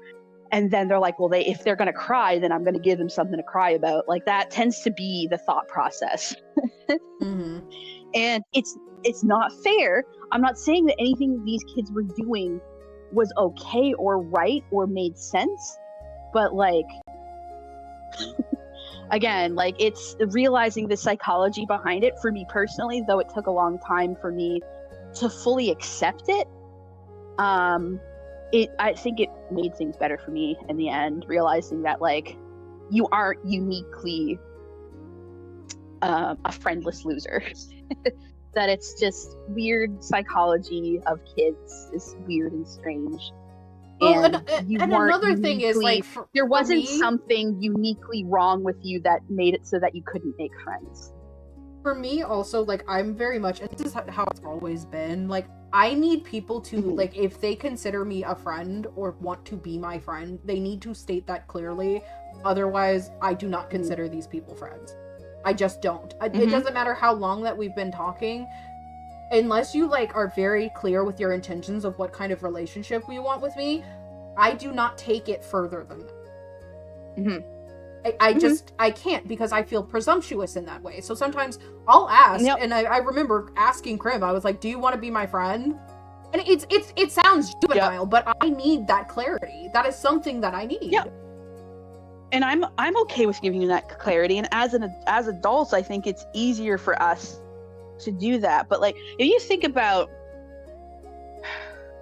And then they're like, well, if they're going to cry, then I'm going to give them something to cry about. Like that tends to be the thought process. And it's not fair. I'm not saying that anything these kids were doing was okay or right or made sense, but like, again, like it's realizing the psychology behind it for me personally, though it took a long time for me to fully accept it. I think it made things better for me in the end, realizing that like you aren't uniquely a friendless loser. That it's just weird psychology of kids is weird and strange. Well, and another thing is like there wasn't something uniquely wrong with you that made it so that you couldn't make friends. For me also, like I'm very much, and this is how it's always been, like I need people to like, if they consider me a friend or want to be my friend, they need to state that clearly. Otherwise, I do not consider these people friends. I just don't. It doesn't matter how long that we've been talking, unless you like are very clear with your intentions of what kind of relationship you want with me. I do not take it further than that. I can't, because I feel presumptuous in that way. So sometimes I'll ask, and I remember asking Krim, I was like, do you want to be my friend? And it sounds juvenile, but I need that clarity. That is something that I need. And I'm okay with giving you that clarity. And as adults, I think it's easier for us to do that. But like, if you think about,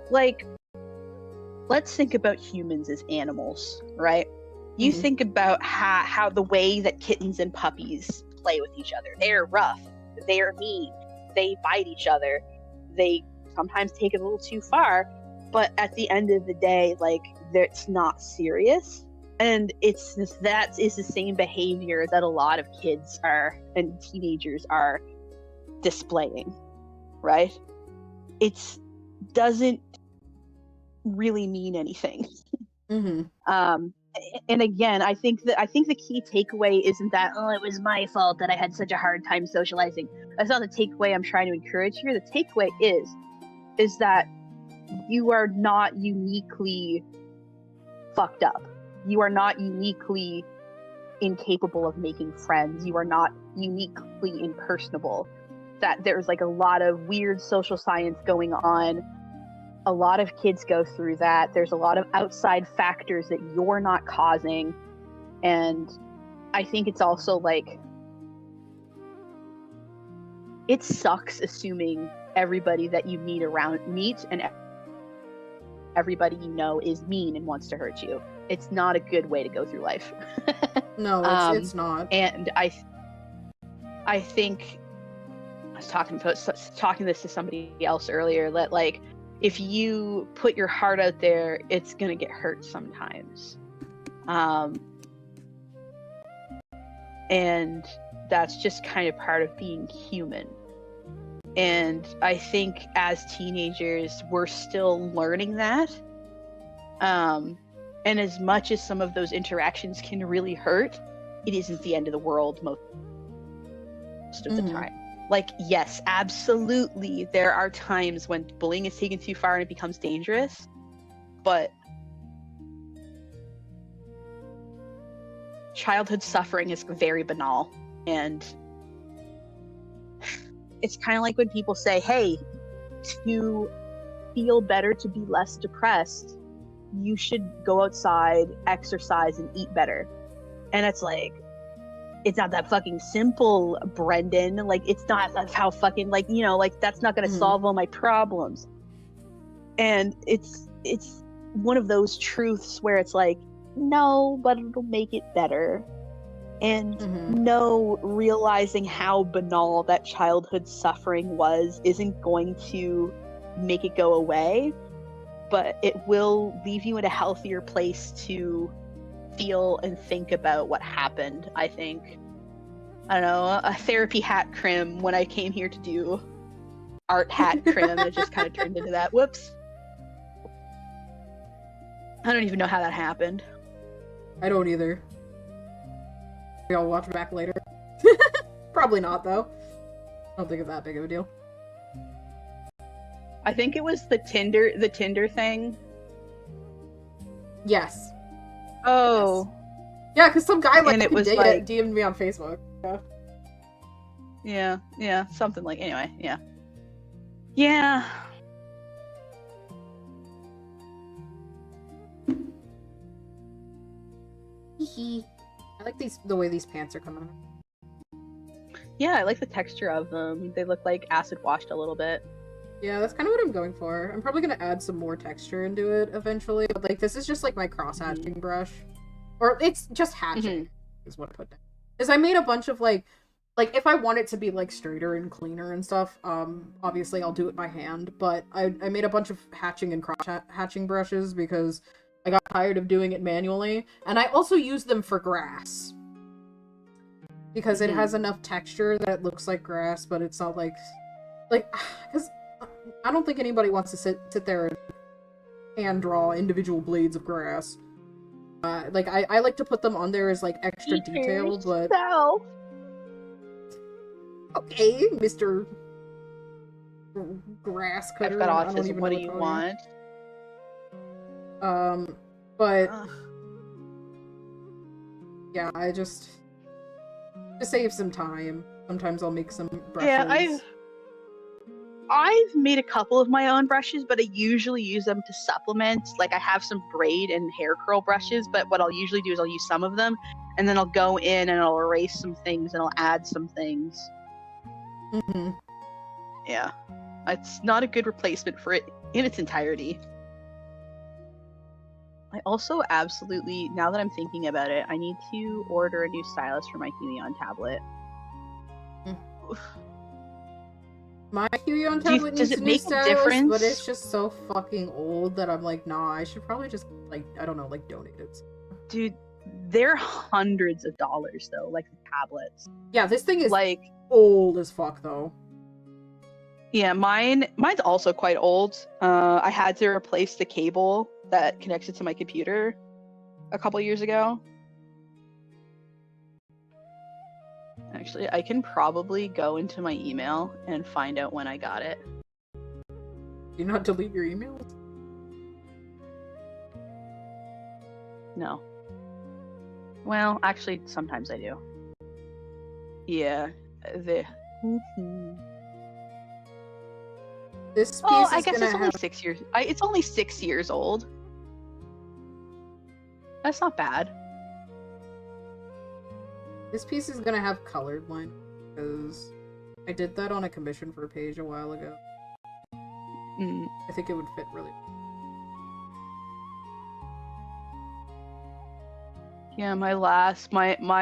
like, let's think about humans as animals, right? You think about how the way that kittens and puppies play with each other. They're rough. They are mean. They bite each other. They sometimes take it a little too far. But at the end of the day, like, it's not serious. And that is the same behavior that a lot of kids are and teenagers are displaying, right? It doesn't really mean anything. And again, I think the key takeaway isn't that, oh, it was my fault that I had such a hard time socializing. That's not the takeaway I'm trying to encourage here. The takeaway is that you are not uniquely fucked up. You are not uniquely incapable of making friends. You are not uniquely impersonable. That there's like a lot of weird social science going on. A lot of kids go through that. There's a lot of outside factors that you're not causing. And I think it's also like, it sucks assuming everybody that you meet and everybody you know is mean and wants to hurt you. It's not a good way to go through life. No, it's not. And I think I was talking this to somebody else earlier, that like, if you put your heart out there, it's gonna get hurt sometimes. And that's just kind of part of being human. And I think as teenagers, we're still learning that. And as much as some of those interactions can really hurt, it isn't the end of the world most of the time. Like, yes, absolutely, there are times when bullying is taken too far and it becomes dangerous, but childhood suffering is very banal. And it's kind of like when people say, hey, to feel better, to be less depressed, you should go outside, exercise, and eat better. And it's like, it's not that fucking simple, Brendan. Like, it's not, that's how fucking, like, you know, like, that's not going to solve all my problems. And it's one of those truths where it's like, no, but it'll make it better. And no, realizing how banal that childhood suffering was isn't going to make it go away, but it will leave you in a healthier place to feel and think about what happened, I think. I don't know, a therapy hat crim when I came here to do art hat crim, it just kind of turned into that. Whoops. I don't even know how that happened. I don't either. Maybe I'll watch back later. Probably not, though. I don't think it's that big of a deal. I think it was the Tinder thing. Yes. Oh. Yes. Yeah, because some guy And it was like DM'd me on Facebook. Yeah, something like, anyway, yeah. Yeah. I like the way these pants are coming out. Yeah, I like the texture of them. They look like acid washed a little bit. Yeah, that's kind of what I'm going for. I'm probably going to add some more texture into it eventually. But, like, this is just, like, my cross-hatching brush. Or it's just hatching, is what I put down. Because I made a bunch of, like, if I want it to be, like, straighter and cleaner and stuff, obviously I'll do it by hand. But I made a bunch of hatching and cross-hatching brushes because I got tired of doing it manually. And I also use them for grass. Because it has enough texture that it looks like grass, but it's not, like, because I don't think anybody wants to sit there and hand draw individual blades of grass. Like, I like to put them on there as, like, extra detail, but... Okay, Mr. Grass cutter. I've got I don't autism, even what know do you want? But... yeah, I just... To save some time, sometimes I'll make some brushes. Yeah, I've made a couple of my own brushes, but I usually use them to supplement. Like, I have some braid and hair curl brushes, but what I'll usually do is I'll use some of them, and then I'll go in and I'll erase some things and I'll add some things. Yeah. It's not a good replacement for it in its entirety. I also absolutely, now that I'm thinking about it, I need to order a new stylus for my Helion tablet. My Helion tablet needs does it a new make a stylus, difference? but it's just so fucking old that I'm like, nah, I should probably just, like, I don't know, like, donate it. Dude, they're hundreds of dollars, though, like the tablets. Yeah, this thing is, like, old as fuck, though. Yeah, mine's also quite old. I had to replace the cable that connects it to my computer a couple years ago. Actually, I can probably go into my email and find out when I got it. Do you not delete your emails? No. Well, actually, sometimes I do. Yeah, This piece I guess it's only 6 years. It's only 6 years old. That's not bad. This piece is gonna have colored line because I did that on a commission for a page a while ago. I think it would fit really well. Yeah,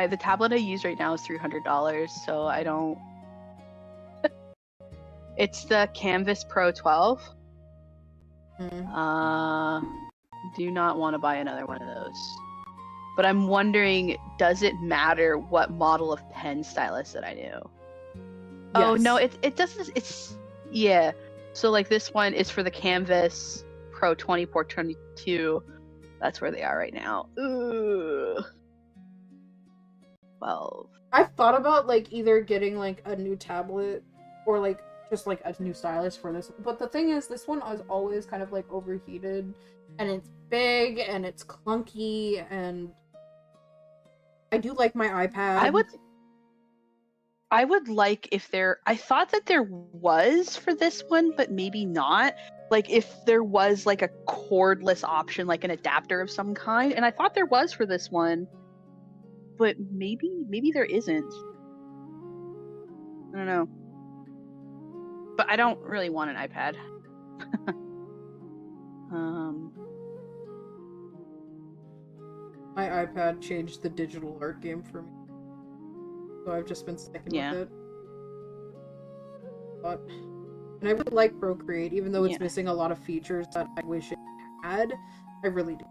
the tablet I use right now is $300, so I don't. It's the Canvas Pro 12. Do not want to buy another one of those. But I'm wondering, does it matter what model of pen stylus that I do? Yes. Oh no, it doesn't. Yeah. So like this one is for the Canvas Pro 2422. That's where they are right now. Ooh. 12. I've thought about like either getting like a new tablet or like just like a new stylus for this. But the thing is, this one is always kind of like overheated, and it's big and it's clunky, and I do like my iPad. I would like if I thought that there was for this one, but maybe not. Like if there was like a cordless option, like an adapter of some kind, and I thought there was for this one, but maybe there isn't. I don't know. But I don't really want an iPad. My iPad changed the digital art game for me, so I've just been sticking with it. But, and I really like ProCreate, even though it's missing a lot of features that I wish it had. I really do.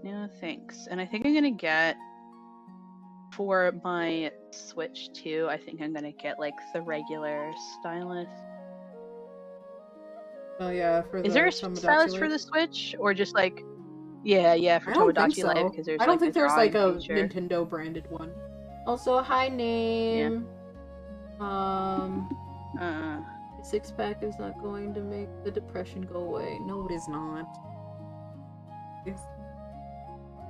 Yeah, thanks. And I think I'm gonna get, for my Switch too, I think I'm gonna get like the regular stylus. Oh yeah, for Is there a stylus for the Switch, or just like, yeah, for Tomodachi Life? Because there's I don't like think there's like a feature. Nintendo branded one. Also, hi name. Six pack is not going to make the depression go away. No, it is not.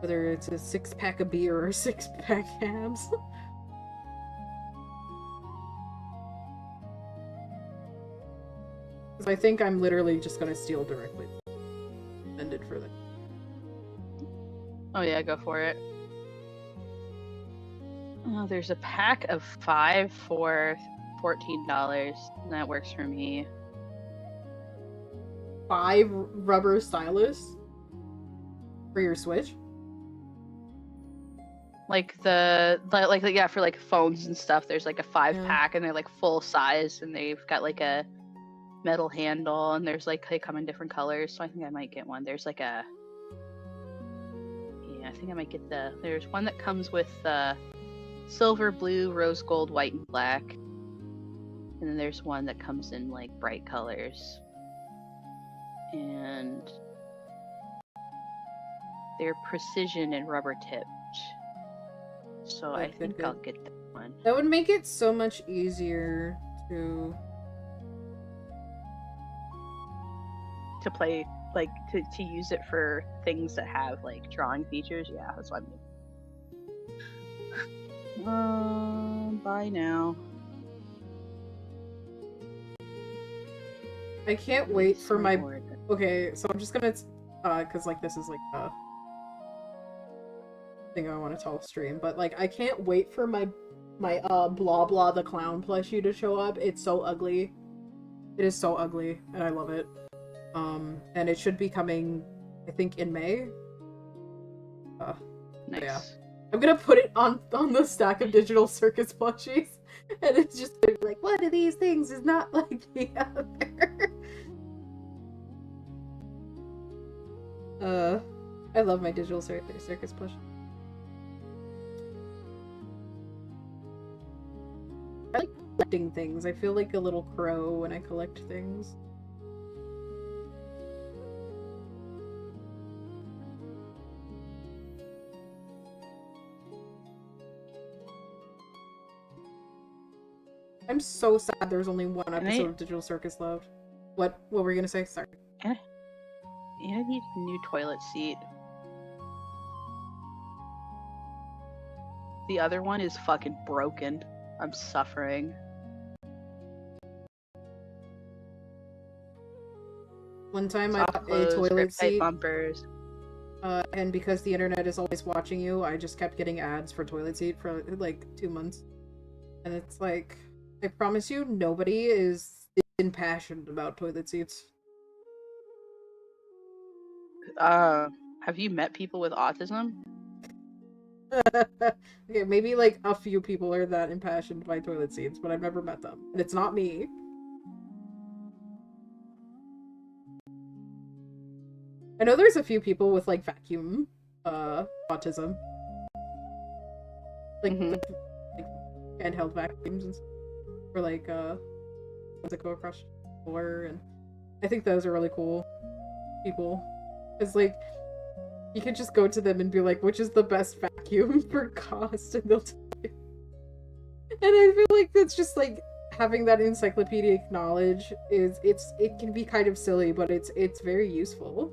Whether it's a 6-pack of beer or a 6-pack abs. Because I think I'm literally just gonna steal directly. Send it for that. Oh yeah, go for it. Oh, there's a pack of 5 for $14. That works for me. 5 rubber stylus? For your Switch? Like yeah, for like phones and stuff, there's like a 5-pack and they're like full size and they've got like a metal handle and there's like they come in different colors, so I think I might get one. There's like a I think I might get there's one that comes with silver, blue, rose gold, white, and black. And then there's one that comes in like bright colors. And they're precision and rubber tipped. So I think I'll get that one. That would make it so much easier to play, like to use it for things that have like drawing features. Yeah, that's what I mean. Bye now. I can't wait for my... Okay, so I'm just gonna... because, like, this is, like, a thing I want to tell stream, but, like, I can't wait for my Blah Blah the Clown plushie to show up. It's so ugly. It is so ugly, and I love it. And it should be coming, I think, in May. Nice. Yeah. I'm gonna put it on the stack of Digital Circus plushies, and it's just gonna be like, one of these things is not like the other. I love my Digital Circus plushie. I like collecting things. I feel like a little crow when I collect things. I'm so sad there's only one episode of Digital Circus left. What were you gonna say? Sorry. I need a new toilet seat. The other one is fucking broken. I'm suffering. One time I got a toilet seat. Bumpers. And because the internet is always watching you, I just kept getting ads for toilet seat for like 2 months. And it's like, I promise you, nobody is impassioned about toilet seats. Have you met people with autism? Okay, maybe like a few people are that impassioned by toilet seats, but I've never met them. And it's not me. I know there's a few people with like vacuum autism. Like, like handheld vacuums and stuff. Or like ones that go across the floor, and I think those are really cool people. It's like you could just go to them and be like, which is the best vacuum for cost, and they'll tell you. And I feel like that's just like having that encyclopedic knowledge it can be kind of silly, but it's very useful.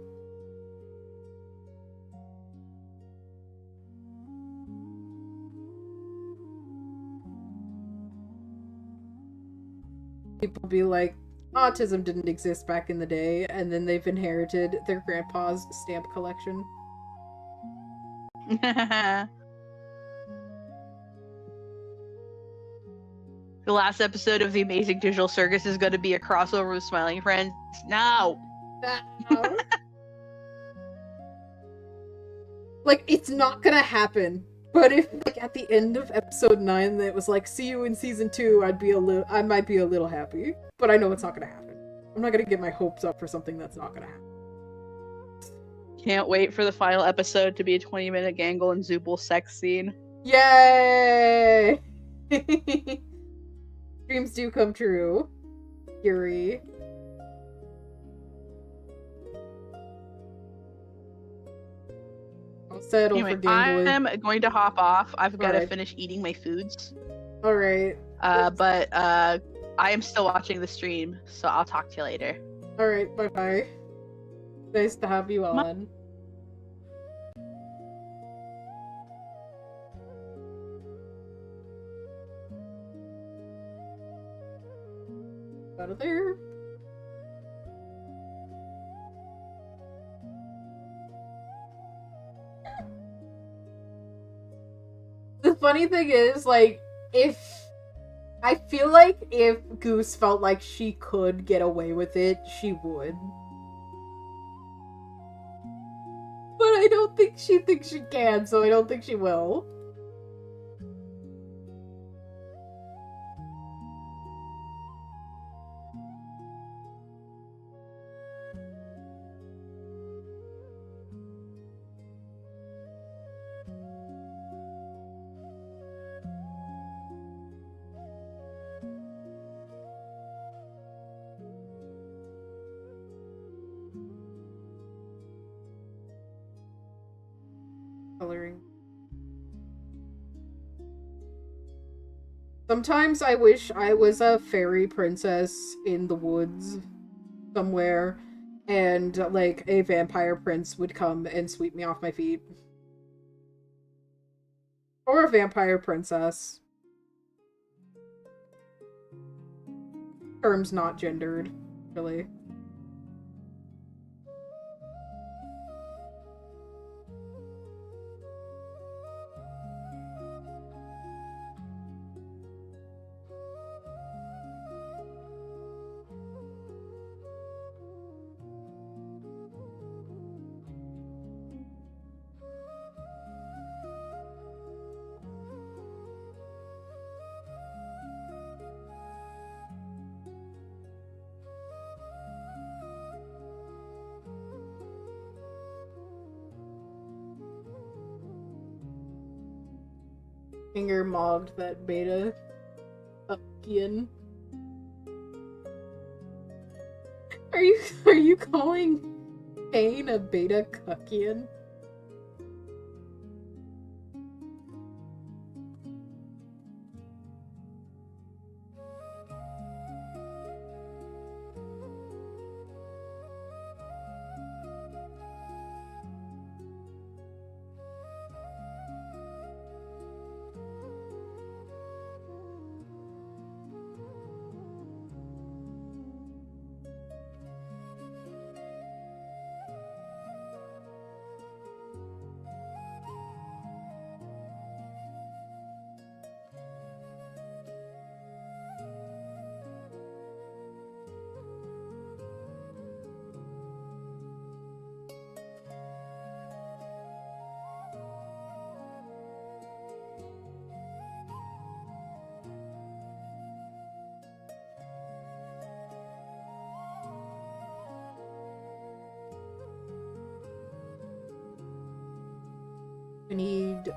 People be like, autism didn't exist back in the day, and then they've inherited their grandpa's stamp collection. The last episode of The Amazing Digital Circus is going to be a crossover with Smiling Friends. No! No. Like, it's not gonna happen. But if, like, at the end of episode 9 that was like, see you in season 2, I might be a little happy. But I know it's not gonna happen. I'm not gonna get my hopes up for something that's not gonna happen. Can't wait for the final episode to be a 20-minute Gangle and Zooble sex scene. Yay! Dreams do come true. Yuri. I'll settle for Gangly. I'm going to hop off. I've got to Alright. finish eating my foods. Alright. But I am still watching the stream, so I'll talk to you later. Alright, bye-bye. Nice to have you on. Out of there. The funny thing is, like, I feel like if Goose felt like she could get away with it, she would. But I don't think she thinks she can, so I don't think she will. Coloring. Sometimes I wish I was a fairy princess in the woods somewhere, and like a vampire prince would come and sweep me off my feet. Or a vampire princess. Terms not gendered, really. Finger mobbed that beta Upkian. Are you calling Pain a beta Cuckian? I need...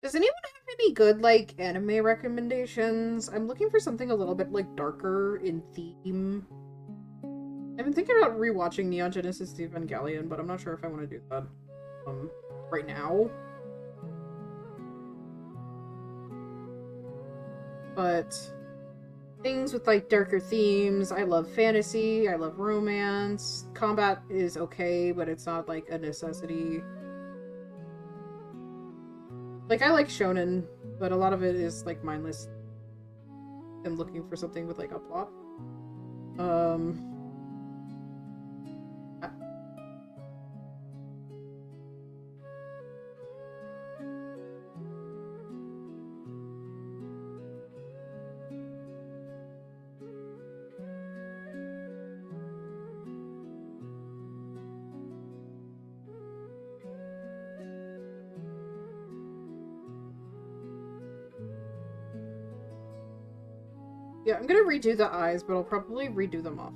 Does anyone have any good, like, anime recommendations? I'm looking for something a little bit, like, darker in theme. I've been thinking about rewatching Neon Genesis Evangelion, but I'm not sure if I want to do that, right now. but things with like darker themes. I love fantasy, I love romance. Combat is okay, but it's not like a necessity. Like, I like shonen, but a lot of it is like mindless. I'm looking for something with like a plot. Yeah, I'm gonna redo the eyes, but I'll probably redo them off.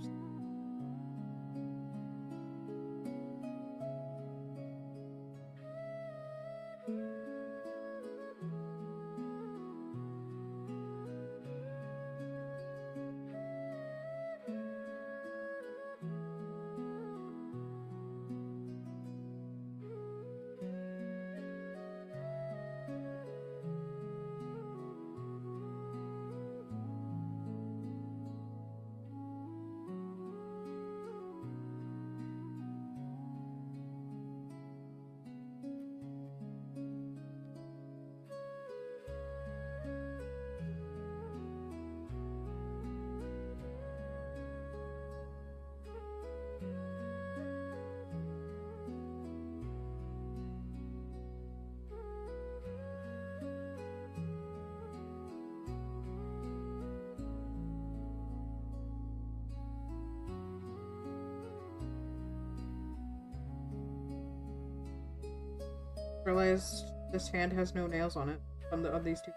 Realized this hand has no nails on it on these two.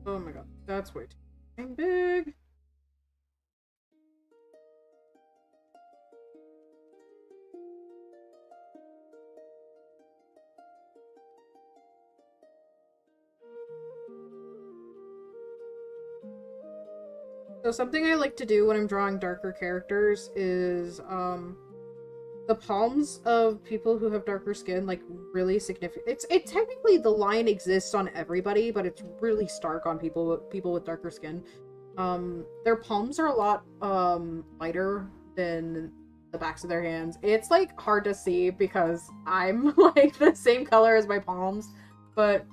Oh my god, that's way too big. So something I like to do when I'm drawing darker characters is the palms of people who have darker skin, like, really significant. It technically, the line exists on everybody, but it's really stark on people with darker skin. Their palms are a lot lighter than the backs of their hands. It's like hard to see because I'm like the same color as my palms, but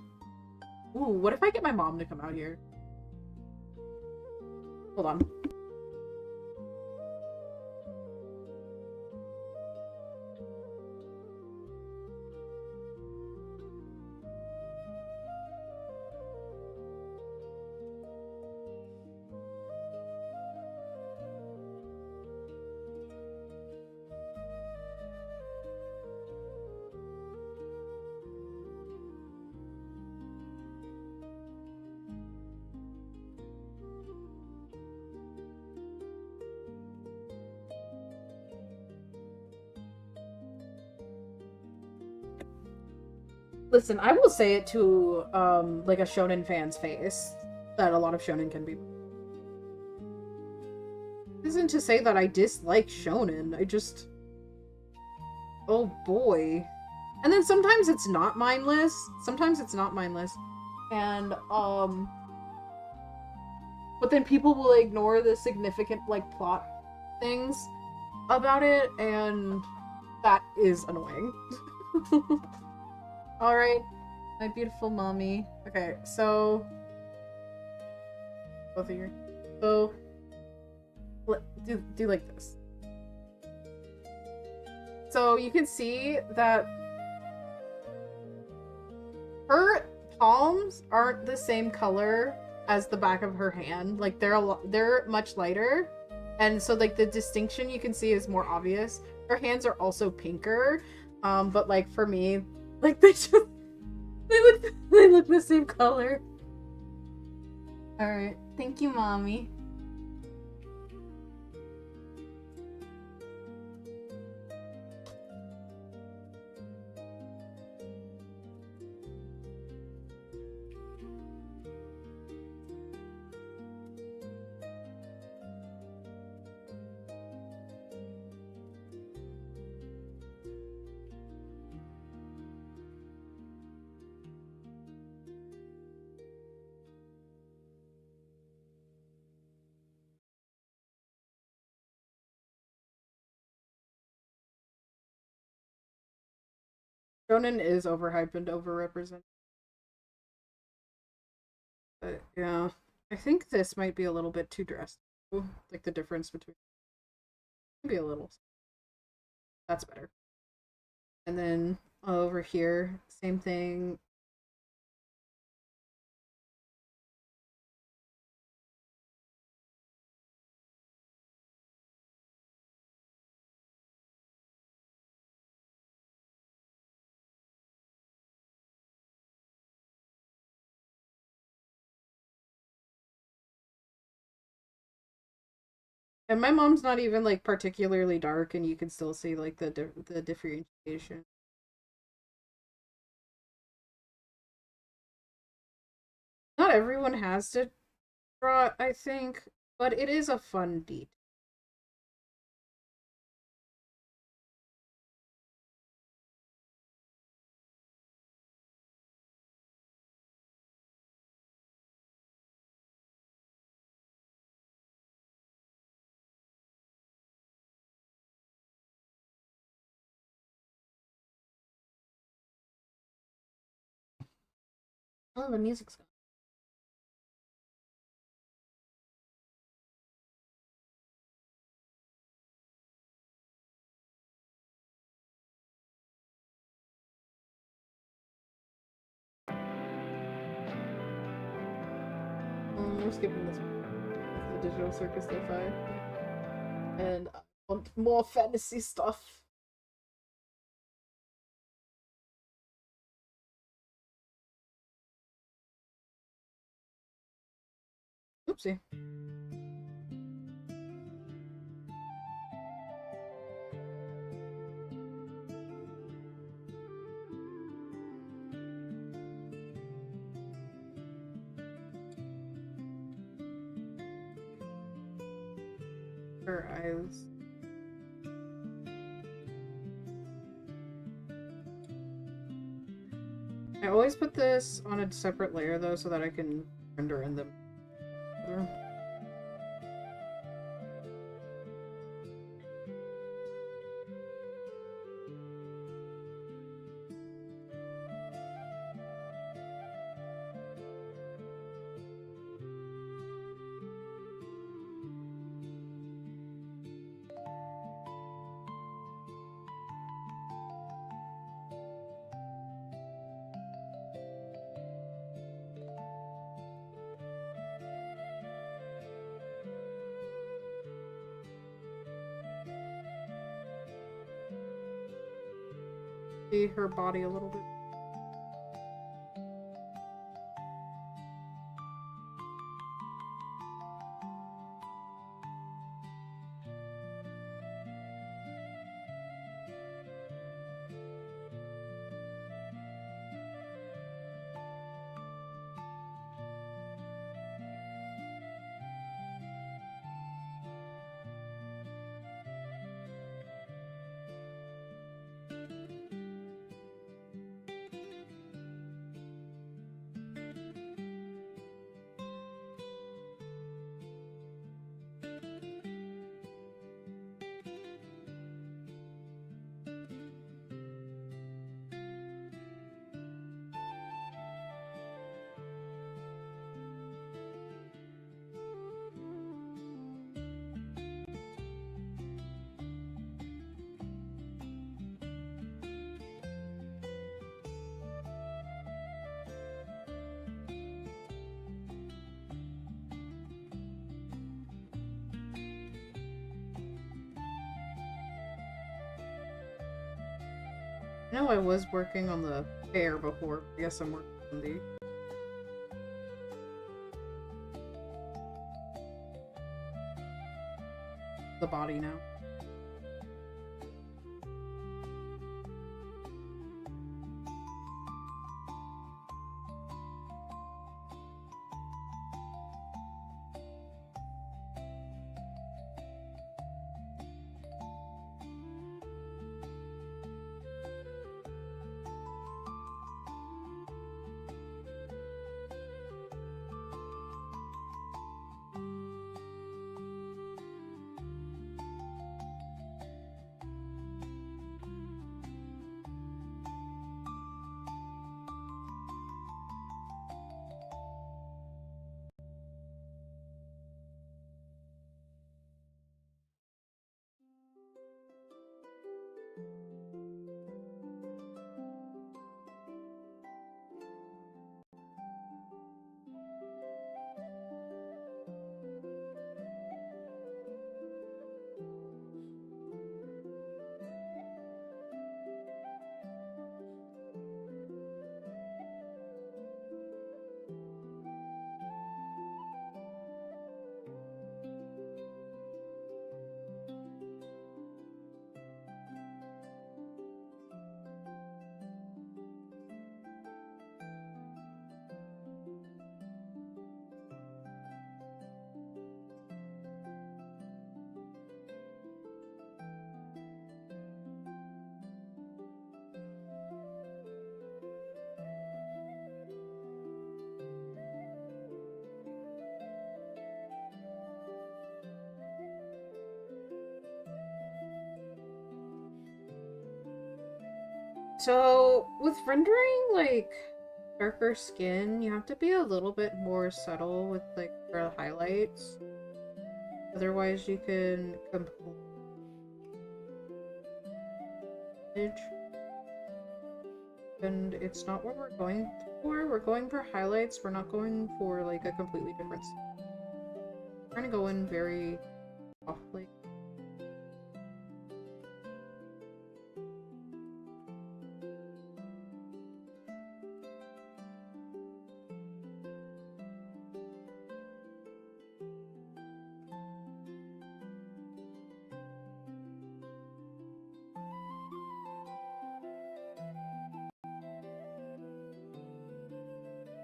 ooh, what if I get my mom to come out here? Hold on. Listen, I will say it to like a shonen fan's face that a lot of shonen can be. This isn't to say that I dislike shonen. I just, oh boy. And then sometimes it's not mindless. Sometimes it's not mindless. And but then people will ignore the significant like plot things about it, and that is annoying. Alright, my beautiful mommy. Okay, so both of you. So do like this. So you can see that her palms aren't the same color as the back of her hand. Like they're much lighter, and so like the distinction you can see is more obvious. Her hands are also pinker, but like for me, like they look the same color. All right, thank you, mommy. Shonen is overhyped and overrepresented. But yeah, I think this might be a little bit too drastic. Like the difference between maybe a little. That's better. And then over here, same thing. And my mom's not even like particularly dark, and you can still see like the differentiation. Not everyone has to draw, I think, but it is a fun detail. Oh, the music's gone. We're skipping this one. The digital circus lo-fi. And I want more fantasy stuff. Oopsie. Her eyes. I always put this on a separate layer though so that I can render in them. See her body a little bit. I know I was working on the hair before. I guess I'm working on the body now. So, with rendering, like, darker skin, you have to be a little bit more subtle with, like, the highlights. Otherwise, you can complete. And it's not what we're going for. We're going for highlights. We're not going for, like, a completely different. We're trying to go in very softly.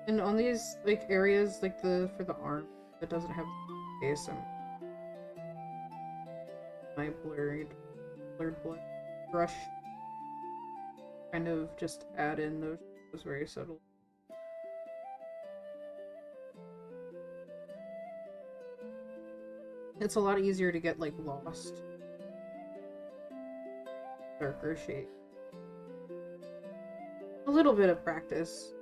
And on these, like, areas, like, for the arm that doesn't have face, my blurred brush kind of just add in those very subtle. It's a lot easier to get, like, lost. Darker shade. A little bit of practice.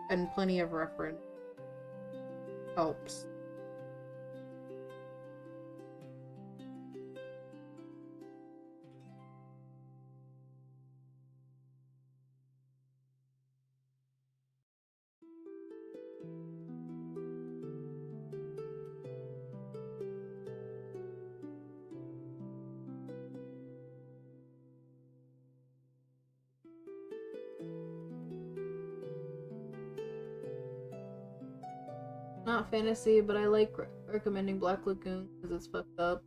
And plenty of reference helps. Not fantasy, but I like recommending Black Lagoon because it's fucked up.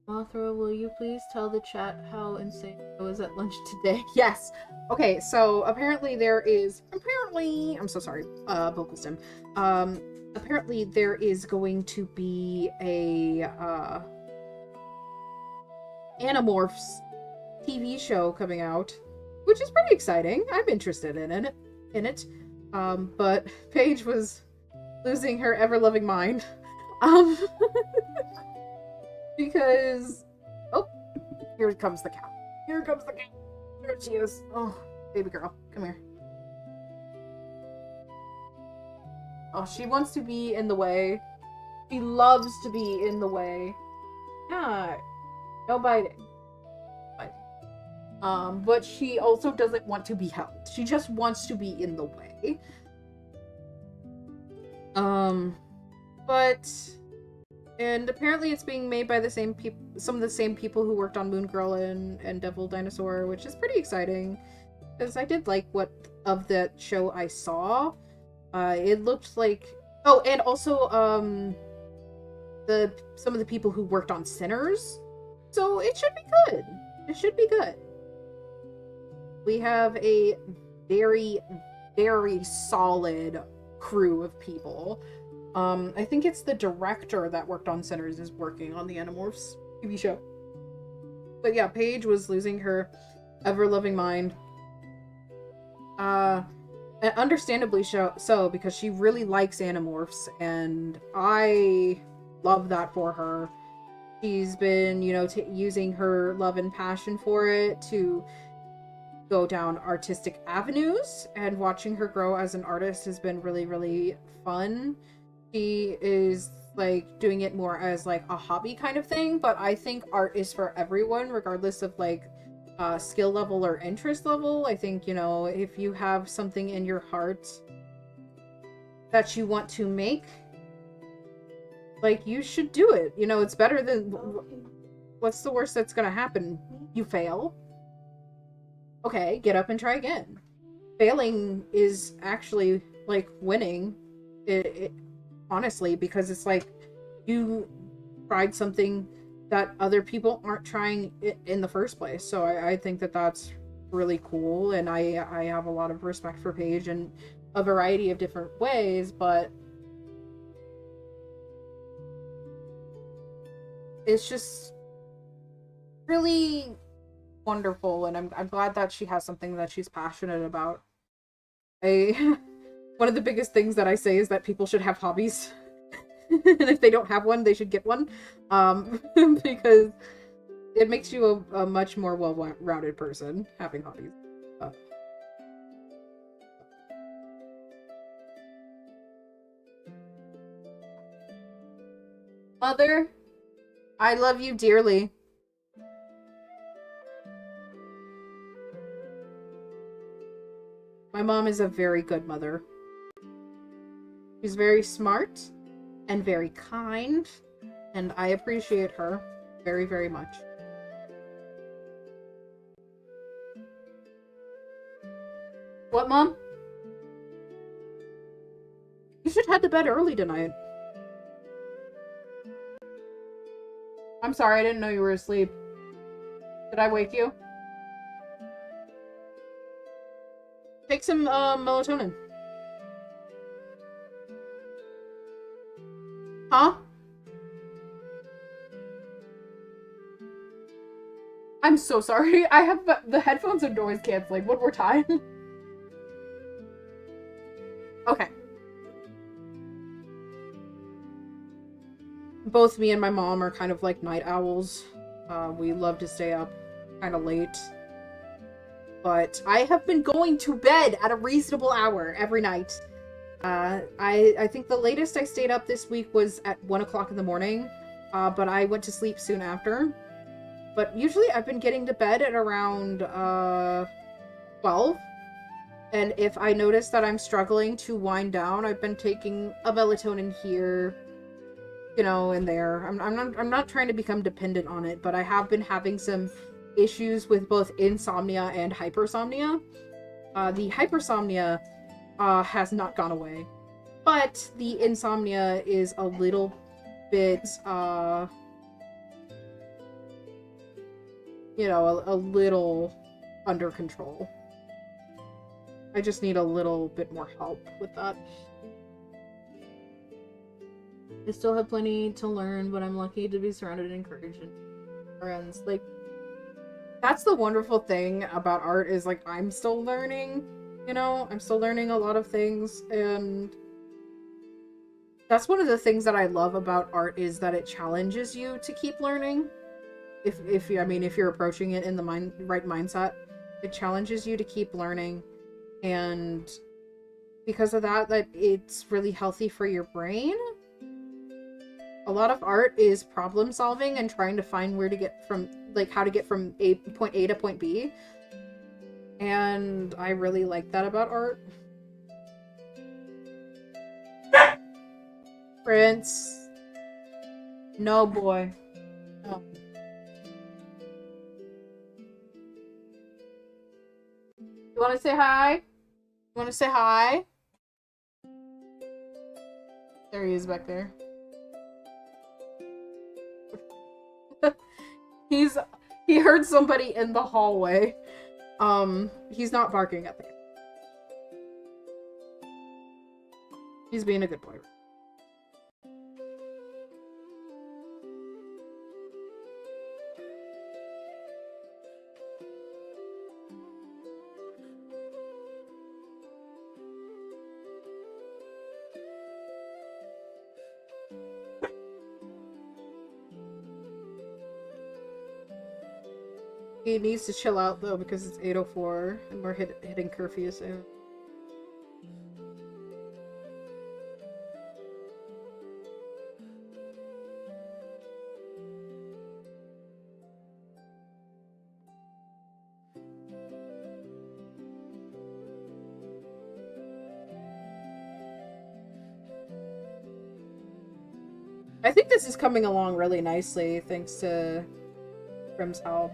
Mothra, will you please tell the chat how insane I was at lunch today? Yes! Okay, so apparently I'm so sorry, vocal stem. Apparently there is going to be a, Animorphs TV show coming out, which is pretty exciting. I'm interested in it. But Paige was losing her ever-loving mind. Because... Oh, here comes the cow. Here comes the cow. There she is. Oh, baby girl, come here. Oh, she wants to be in the way. She loves to be in the way. Yeah, no biting. But she also doesn't want to be held. She just wants to be in the way. And apparently it's being made by the same people, some of the same people who worked on Moon Girl and Devil Dinosaur, which is pretty exciting. Because I did like what of that show I saw. It looked like... Oh, and also, some of the people who worked on Sinners. So it should be good. It should be good. We have a very, very solid crew of people. I think it's the director that worked on Sinners is working on the Animorphs TV show. But yeah, Paige was losing her ever-loving mind. Understandably so, because she really likes Animorphs, and I love that for her. She's been, you know, using her love and passion for it to go down artistic avenues, and watching her grow as an artist has been really, really fun. She is, like, doing it more as, like, a hobby kind of thing, but I think art is for everyone, regardless of, like, skill level or interest level. I think, you know, if you have something in your heart that you want to make, like, you should do it. You know, it's better than... What's the worst that's gonna happen? You fail. Okay, get up and try again. Failing is actually, like, winning. Honestly, because it's like you tried something that other people aren't trying in the first place. So I think that that's really cool, and I have a lot of respect for Paige in a variety of different ways, but it's just really wonderful, and I'm glad that she has something that she's passionate about. One of the biggest things that I say is that people should have hobbies. And if they don't have one, they should get one. Because it makes you a much more well-rounded person having hobbies. Uh, Mother, I love you dearly. My mom is a very good mother. She's very smart and very kind, and I appreciate her very, very much. What, Mom? You should head to bed early tonight. I'm sorry, I didn't know you were asleep. Did I wake you? Take some melatonin. Huh? I'm so sorry. I have the headphones are noise canceling. One more time. Okay. Both me and my mom are kind of like night owls. We love to stay up kind of late. But I have been going to bed at a reasonable hour every night. I think the latest I stayed up this week was at 1 o'clock in the morning. But I went to sleep soon after. But usually I've been getting to bed at around 12. And if I notice that I'm struggling to wind down, I've been taking a melatonin here, you know, and there. I'm not trying to become dependent on it, but I have been having some issues with both insomnia and hypersomnia. The hypersomnia has not gone away, but the insomnia is a little bit you know, a little under control. I just need a little bit more help with that. I still have plenty to learn, but I'm lucky to be surrounded and encouraged friends. Like, that's the wonderful thing about art is, like, I'm still learning, you know? I'm still learning a lot of things, and that's one of the things that I love about art is that it challenges you to keep learning. If you're approaching it in the right mindset, it challenges you to keep learning, and because of that, it's really healthy for your brain. A lot of art is problem solving and trying to find where to get from, like, how to get from point A to point B, and I really like that about art. Prince, no boy, no. You want to say hi? You want to say hi? There he is back there. He heard somebody in the hallway. He's not barking at the cat. He's being a good boy. He needs to chill out though because it's 8:04 and we're hitting curfew soon. I think this is coming along really nicely thanks to Grim's help.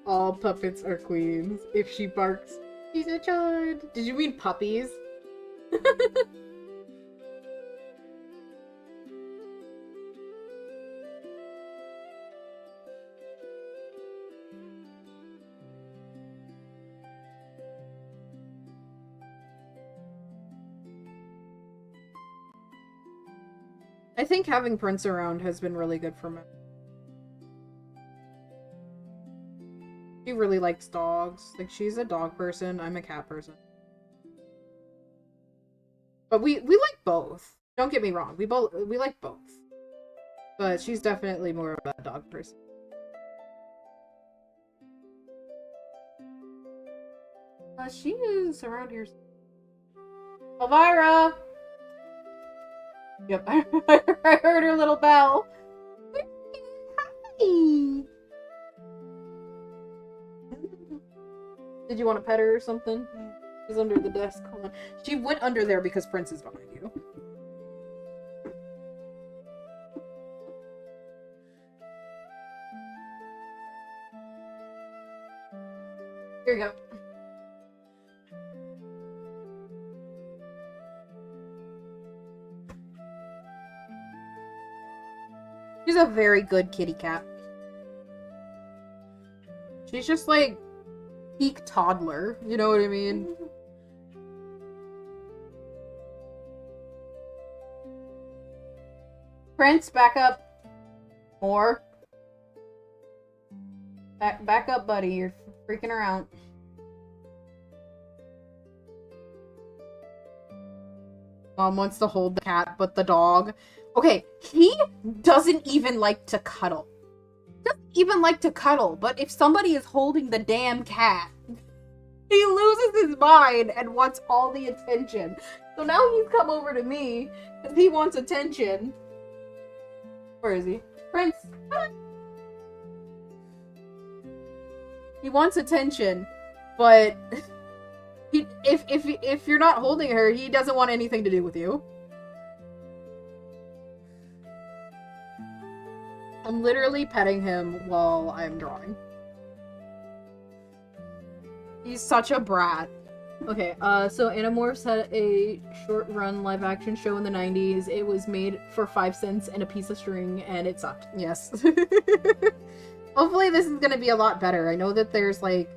All puppets are queens. If she barks, she's a child. Did you mean puppies? I think having Prince around has been really good for me. She really likes dogs. Like, she's a dog person. I'm a cat person. But we like both. Don't get me wrong. We like both. But she's definitely more of a dog person. She is around here. Elvira! Yep, I heard her little bell. Hi! Did you want to pet her or something? She's under the desk. Hold on. She went under there because Prince is behind you. Here you go. She's a very good kitty cat. She's just like peak toddler, you know what I mean? Prince, back up. More. Back up, buddy. You're freaking her out. Mom wants to hold the cat, but the dog... Okay, he doesn't even like to cuddle. Doesn't even like to cuddle, but if somebody is holding the damn cat, he loses his mind and wants all the attention. So now he's come over to me because he wants attention. Where is he? Prince! He wants attention, but if you're not holding her, he doesn't want anything to do with you. I'm literally petting him while I'm drawing. He's such a brat. Okay, so Animorphs had a short-run live-action show in the 90s. It was made for 5 cents and a piece of string, and it sucked. Yes. Hopefully this is gonna be a lot better. I know that there's, like,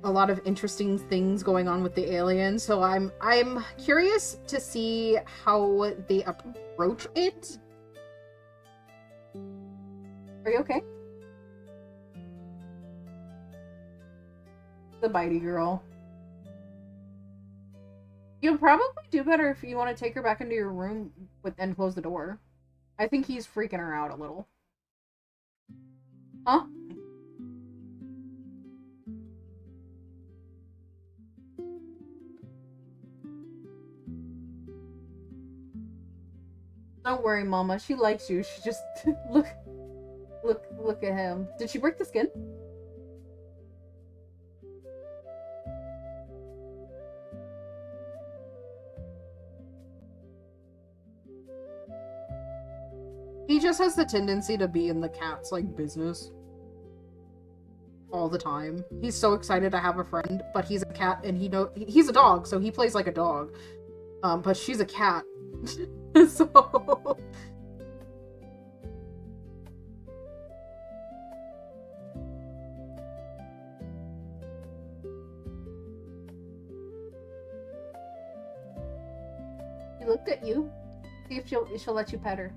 a lot of interesting things going on with the aliens, so I'm curious to see how they approach it. Are you okay? The bitey girl. You'll probably do better if you want to take her back into your room and close the door. I think he's freaking her out a little. Huh? Don't worry, Mama. She likes you. She just... Look at him. Did she break the skin? He just has the tendency to be in the cat's, like, business. All the time. He's so excited to have a friend, but he's a cat and he's a dog, so he plays like a dog. But she's a cat. So... She looked at you. See if she'll let you pet her.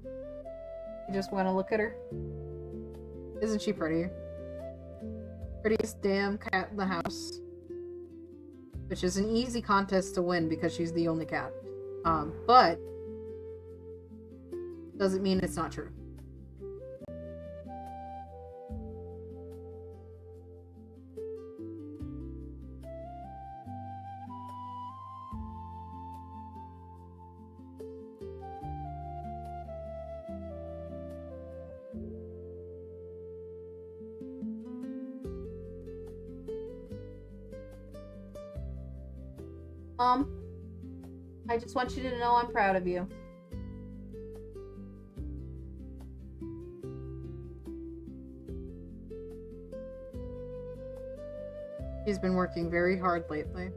You just want to look at her? Isn't she pretty? Prettiest damn cat in the house. Which is an easy contest to win because she's the only cat. But doesn't mean it's not true. I just want you to know I'm proud of you. She's been working very hard lately.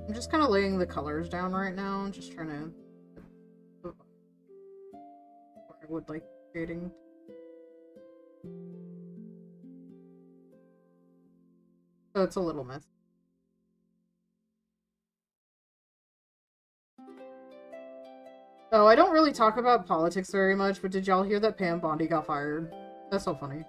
I'm just kind of laying the colors down right now, just trying to what I would like creating. So it's a little messy. Oh, I don't really talk about politics very much, but did y'all hear that Pam Bondi got fired? That's so funny.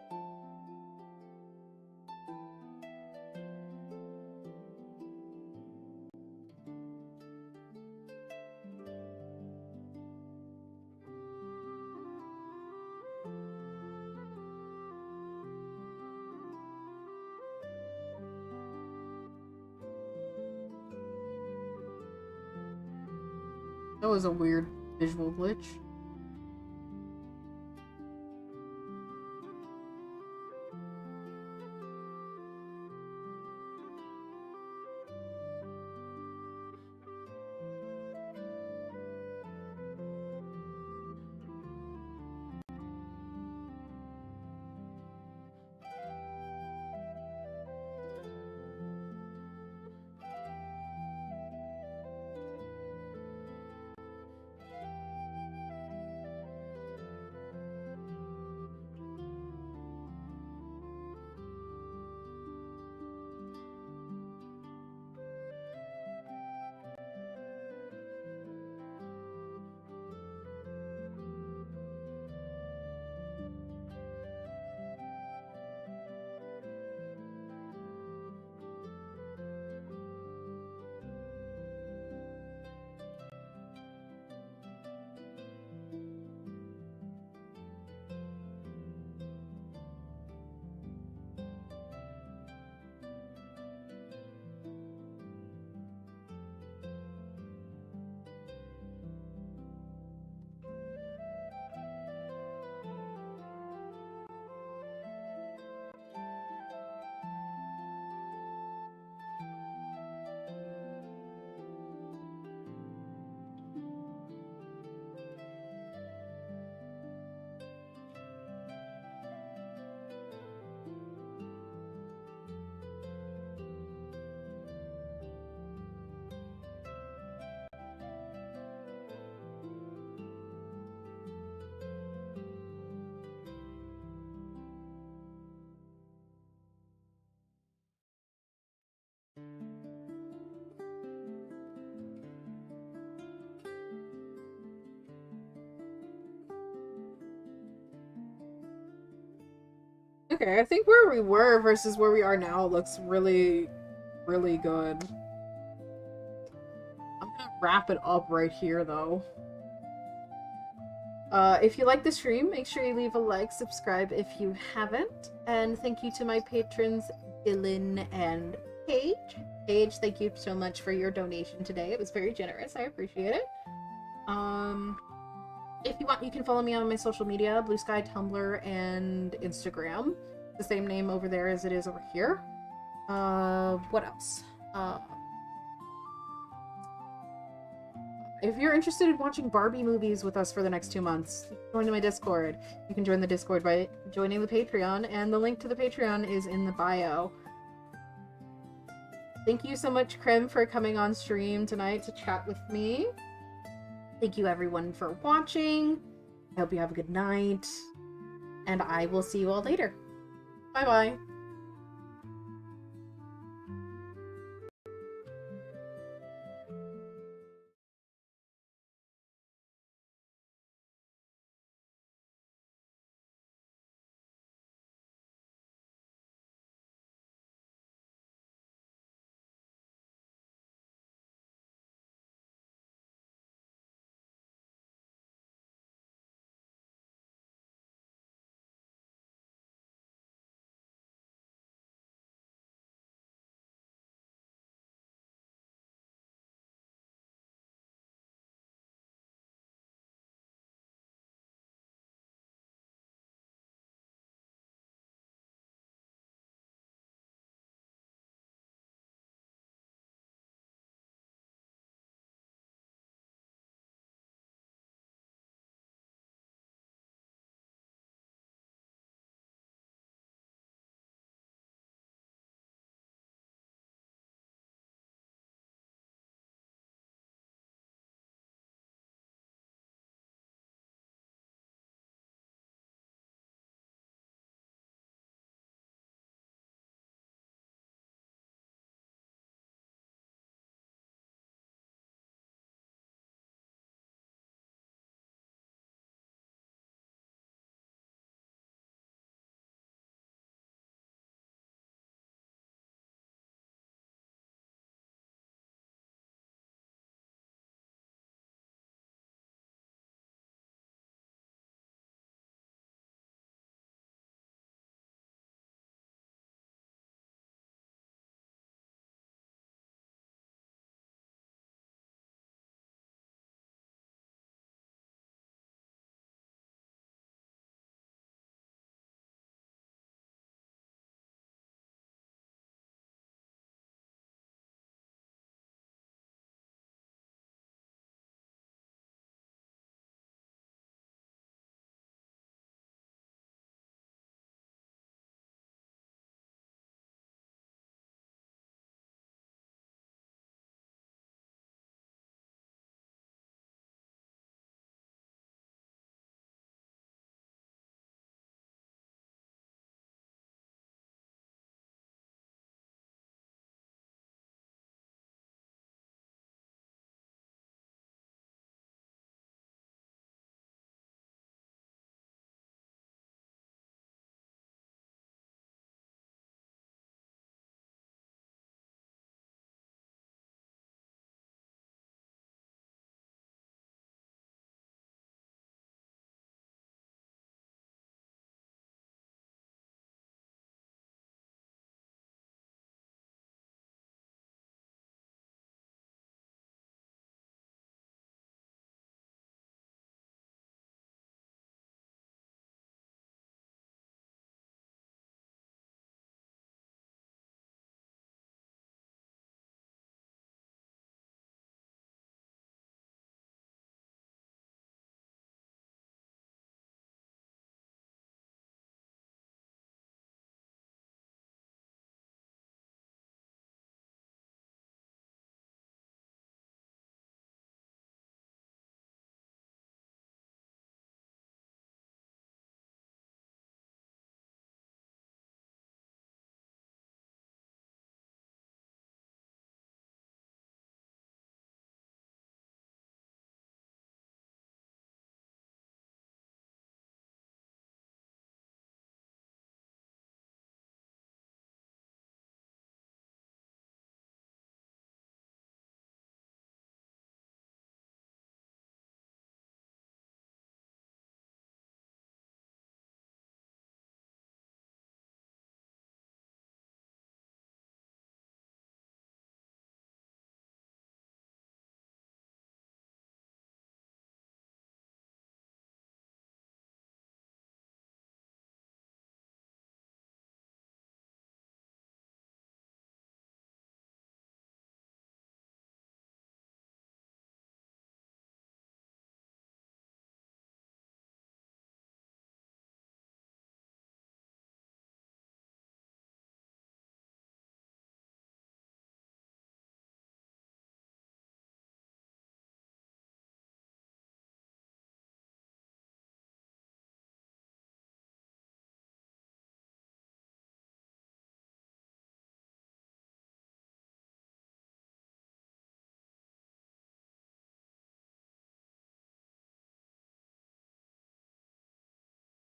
That was a weird visual glitch. Okay, I think where we were versus where we are now looks really, really good. I'm gonna wrap it up right here, though. If you like the stream, make sure you leave a like, subscribe if you haven't, and thank you to my patrons, Dylan and Paige. Paige, thank you so much for your donation today. It was very generous. I appreciate it. If you want, you can follow me on my social media, Blue Sky, Tumblr, and Instagram. The same name over there as it is over here. What else? If you're interested in watching Barbie movies with us for the next 2 months, join my Discord. You can join the Discord by joining the Patreon, and the link to the Patreon is in the bio. Thank you so much, Krim, for coming on stream tonight to chat with me. Thank you everyone for watching. I hope you have a good night. And I will see you all later. Bye-bye.